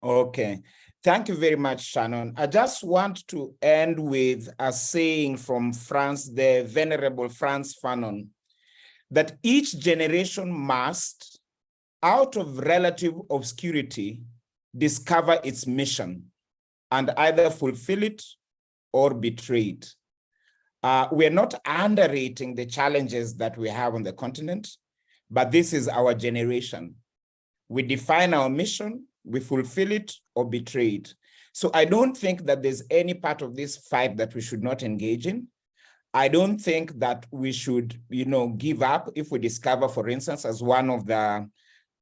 Okay. Thank you very much, Shannon. I just want to end with a saying from France, the venerable Frantz Fanon, that each generation must, out of relative obscurity, discover its mission and either fulfill it or betray it. We're not underrating the challenges that we have on the continent, but this is our generation. We define our mission, we fulfill it or betray it. So I don't think that there's any part of this fight that we should not engage in. I don't think that we should, give up if we discover, for instance, as one of the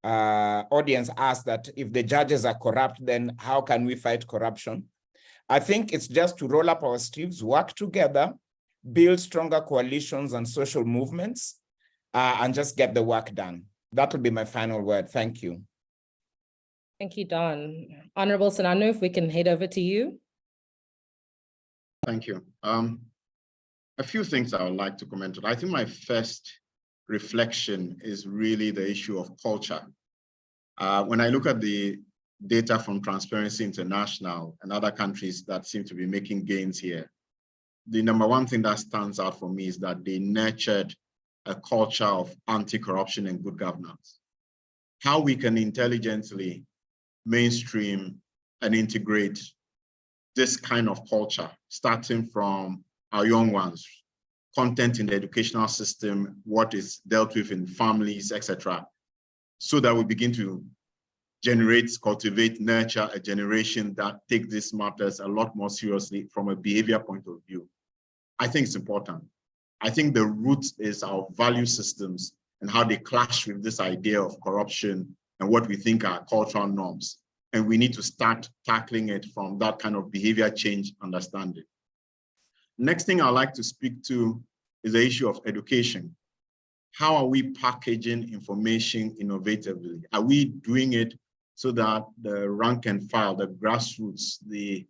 audience asked, that if the judges are corrupt, then how can we fight corruption? I think it's just to roll up our sleeves, work together, build stronger coalitions and social movements, and just get the work done. That will be my final word. Thank you. Thank you, Don. Honorable Senano, if we can head over to you. Thank you. A few things I would like to comment on. I think my first reflection is really the issue of culture. When I look at the data from Transparency International and other countries that seem to be making gains here, the number one thing that stands out for me is that they nurtured a culture of anti-corruption and good governance. How we can intelligently mainstream and integrate this kind of culture, starting from our young ones, content in the educational system, what is dealt with in families, etc., so that we begin to generate, cultivate, nurture a generation that take these matters a lot more seriously from a behavior point of view. I think it's important. I think the root is our value systems and how they clash with this idea of corruption and what we think are cultural norms. And we need to start tackling it from that kind of behavior change understanding. Next thing I'd like to speak to is the issue of education. How are we packaging information innovatively? Are we doing it so that the rank and file, the grassroots, the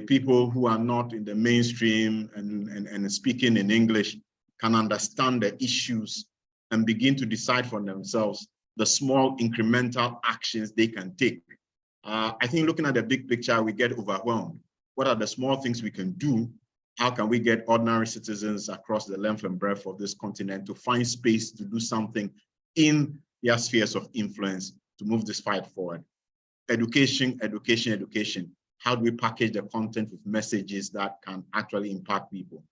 people who are not in the mainstream and speaking in English can understand the issues and begin to decide for themselves the small incremental actions they can take? I think looking at the big picture, we get overwhelmed. What are the small things we can do? How can we get ordinary citizens across the length and breadth of this continent to find space to do something in their spheres of influence to move this fight forward? Education, education, education. How do we package the content with messages that can actually impact people?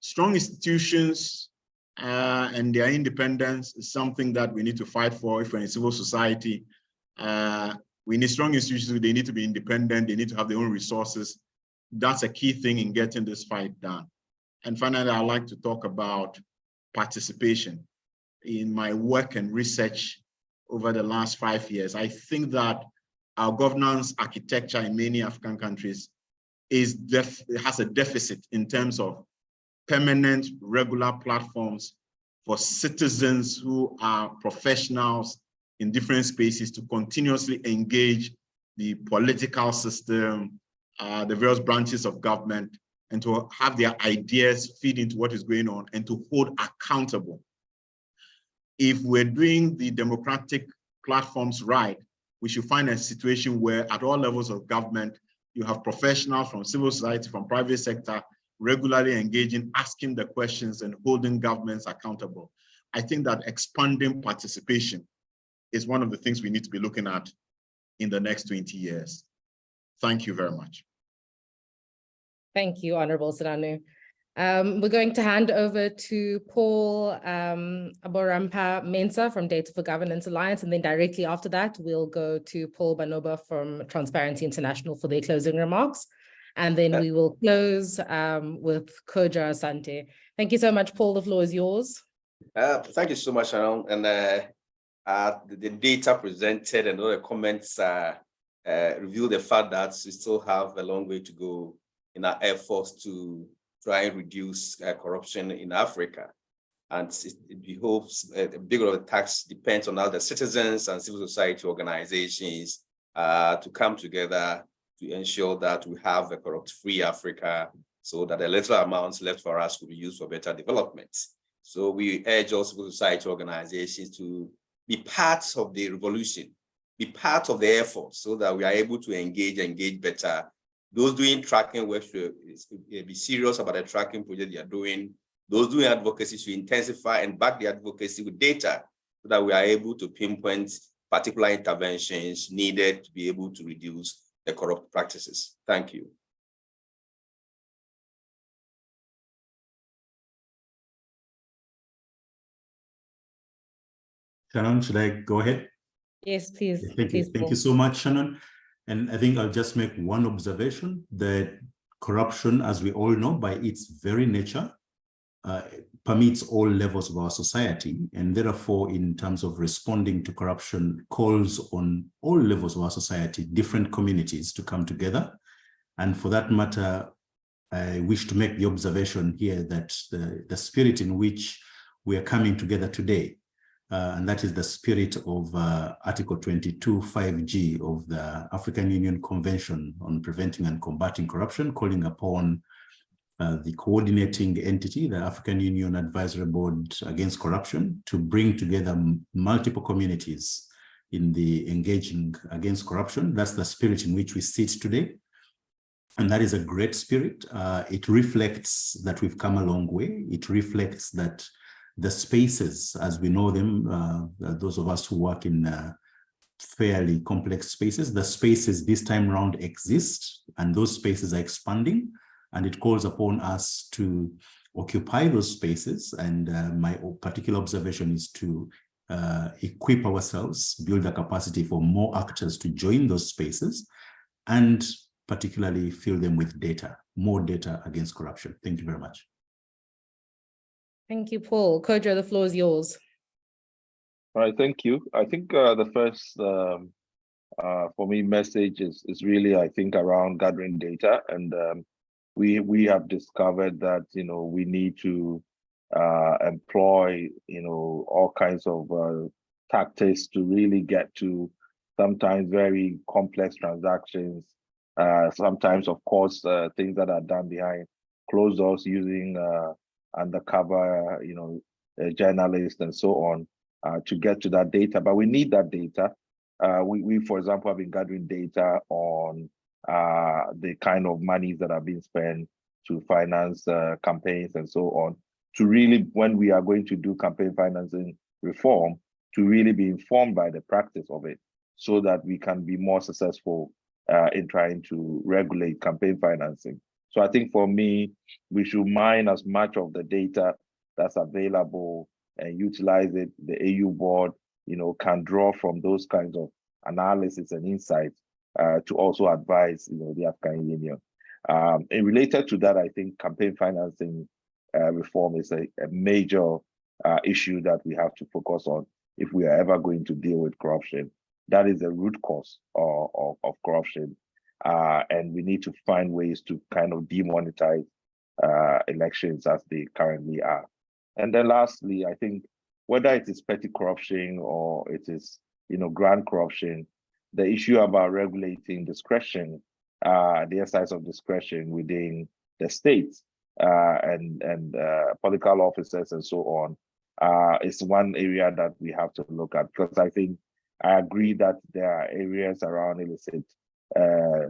Strong institutions and their independence is something that we need to fight for. If we're in civil society, we need strong institutions. They need to be independent. They need to have their own resources. That's a key thing in getting this fight done. And finally, I'd like to talk about participation. In my work and research over the last 5 years, I think that our governance architecture in many African countries has a deficit in terms of permanent, regular platforms for citizens who are professionals in different spaces to continuously engage the political system, the various branches of government, and to have their ideas feed into what is going on and to hold accountable. If we're doing the democratic platforms right, we should find a situation where at all levels of government, you have professionals from civil society, from private sector, regularly engaging, asking the questions and holding governments accountable. I think that expanding participation is one of the things we need to be looking at in the next 20 years. Thank you very much. Thank you, Honorable Senano. We're going to hand over to Paul Aborampa Mensah from Data for Governance Alliance, and then directly after that, we'll go to Paul Banoba from Transparency International for their closing remarks. And then we will close with Koja Asante. Thank you so much, Paul. The floor is yours. Thank you so much, Sharon. And the data presented and all the comments reveal the fact that we still have a long way to go in our efforts to try and reduce corruption in Africa. And we hope a big lot of the tax depends on how the citizens and civil society organizations to come together to ensure that we have a corrupt-free Africa so that the little amounts left for us could be used for better development. So we urge all civil society organizations to be part of the revolution, be part of the effort so that we are able to engage better. Those doing tracking work should be serious about the tracking project they are doing. Those doing advocacy should intensify and back the advocacy with data so that we are able to pinpoint particular interventions needed to be able to reduce the corrupt practices. Thank you. Shannon, should I go ahead? Yes, please. Thank you. Thank you so much, Shannon. And I think I'll just make one observation that corruption, as we all know, by its very nature, permeates all levels of our society. And therefore, in terms of responding to corruption, calls on all levels of our society, different communities to come together. And for that matter, I wish to make the observation here that the spirit in which we are coming together today and that is the spirit of Article 22 5G of the African Union Convention on Preventing and Combating Corruption, calling upon the coordinating entity, the African Union Advisory Board Against Corruption, to bring together multiple communities in the engaging against corruption. That's the spirit in which we sit today. And that is a great spirit. It reflects that we've come a long way. It reflects that the spaces, as we know them, those of us who work in fairly complex spaces, the spaces this time around exist, and those spaces are expanding. And it calls upon us to occupy those spaces. And my particular observation is to equip ourselves, build a capacity for more actors to join those spaces, and particularly fill them with data, more data against corruption. Thank you very much. Thank you, Paul. Kojo, the floor is yours. All right, thank you. I think the first, for me, message is really, I think, around gathering data. And we have discovered that, we need to employ, all kinds of tactics to really get to sometimes very complex transactions. Sometimes, of course, things that are done behind closed doors using undercover, journalists and so on to get to that data. But we need that data. We, for example, have been gathering data on the kind of monies that are being spent to finance campaigns and so on, to really, when we are going to do campaign financing reform, to really be informed by the practice of it, so that we can be more successful in trying to regulate campaign financing. So I think for me, we should mine as much of the data that's available and utilize it. The AU board, can draw from those kinds of analysis and insights to also advise, the African Union. And related to that, I think campaign financing reform is a major issue that we have to focus on if we are ever going to deal with corruption. That is the root cause of corruption. And we need to find ways to kind of demonetize elections as they currently are. And then lastly, I think whether it is petty corruption or it is, grand corruption, the issue about regulating discretion, the exercise of discretion within the states and political officers and so on, is one area that we have to look at, because I agree that there are areas around illicit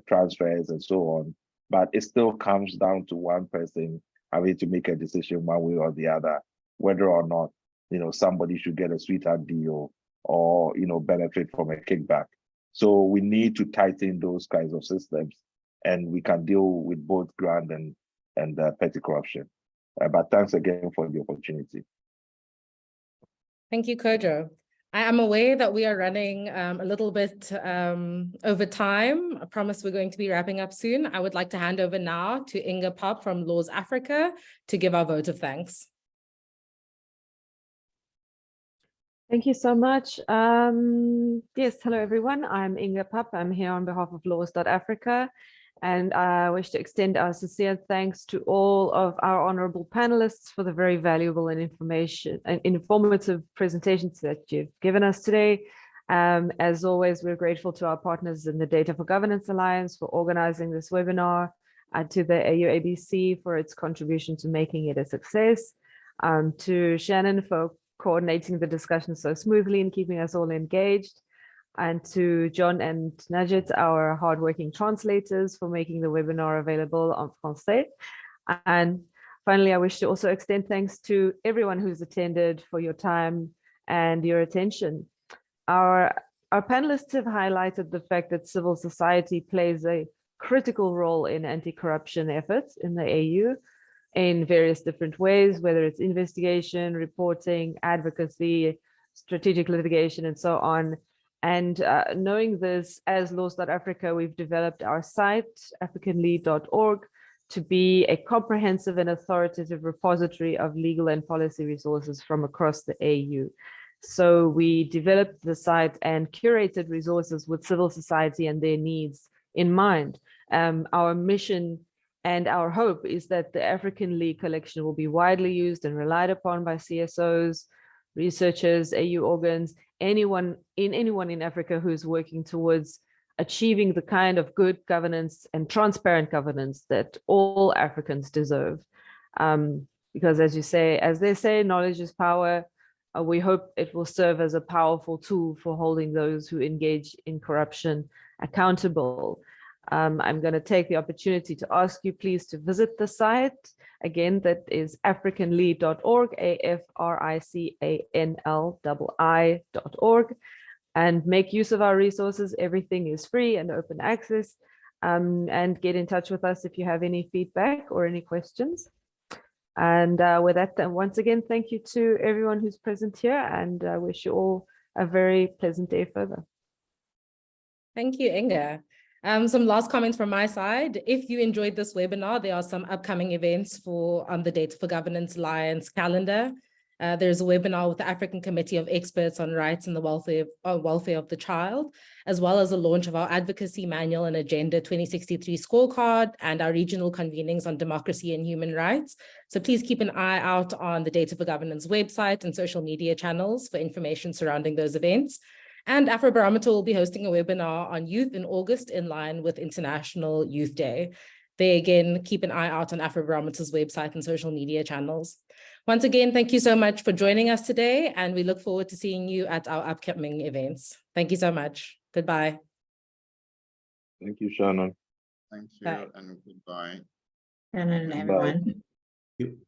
transfers and so on, but it still comes down to one person having to make a decision one way or the other, whether or not, somebody should get a sweetheart deal or, benefit from a kickback. So we need to tighten those kinds of systems, and we can deal with both grand and petty corruption. But thanks again for the opportunity. Thank you, Kojo. I am aware that we are running a little bit over time. I promise we're going to be wrapping up soon. I would like to hand over now to Inga Pop from Laws Africa to give our vote of thanks. Thank you so much. Yes, hello everyone. I'm Inga Pop. I'm here on behalf of Laws.Africa, and I wish to extend our sincere thanks to all of our honorable panelists for the very valuable and informative presentations that you've given us today. As always, we're grateful to our partners in the Data for Governance Alliance for organizing this webinar, to the AUABC for its contribution to making it a success, to Shannon for coordinating the discussion so smoothly and keeping us all engaged, and to John and Najit, our hardworking translators, for making the webinar available en français. And finally, I wish to also extend thanks to everyone who's attended for your time and your attention. Our panelists have highlighted the fact that civil society plays a critical role in anti-corruption efforts in the AU in various different ways, whether it's investigation, reporting, advocacy, strategic litigation, and so on. And knowing this, as Laws.Africa, we've developed our site, africanlead.org, to be a comprehensive and authoritative repository of legal and policy resources from across the AU. So we developed the site and curated resources with civil society and their needs in mind. Our mission and our hope is that the African League collection will be widely used and relied upon by CSOs researchers, AU organs, anyone in Africa who's working towards achieving the kind of good governance and transparent governance that all Africans deserve. Because as they say, knowledge is power. We hope it will serve as a powerful tool for holding those who engage in corruption accountable. I'm going to take the opportunity to ask you please to visit the site. Again, that is africanli.org, africanli.org, and make use of our resources. Everything is free and open access. And get in touch with us if you have any feedback or any questions. And with that, once again, thank you to everyone who's present here, and I wish you all a very pleasant day further. Thank you, Inga. Some last comments from my side. If you enjoyed this webinar, there are some upcoming events on the Data for Governance Alliance calendar. There's a webinar with the African Committee of Experts on Rights and the Welfare of the Child, as well as the launch of our Advocacy Manual and Agenda 2063 scorecard and our regional convenings on democracy and human rights. So please keep an eye out on the Data for Governance website and social media channels for information surrounding those events. And Afrobarometer will be hosting a webinar on youth in August in line with International Youth Day. They again, keep an eye out on Afrobarometer's website and social media channels. Once again, thank you so much for joining us today, and we look forward to seeing you at our upcoming events. Thank you so much. Goodbye. Thank you, Shannon. Thank you Bye. and goodbye. And everyone. Thank you.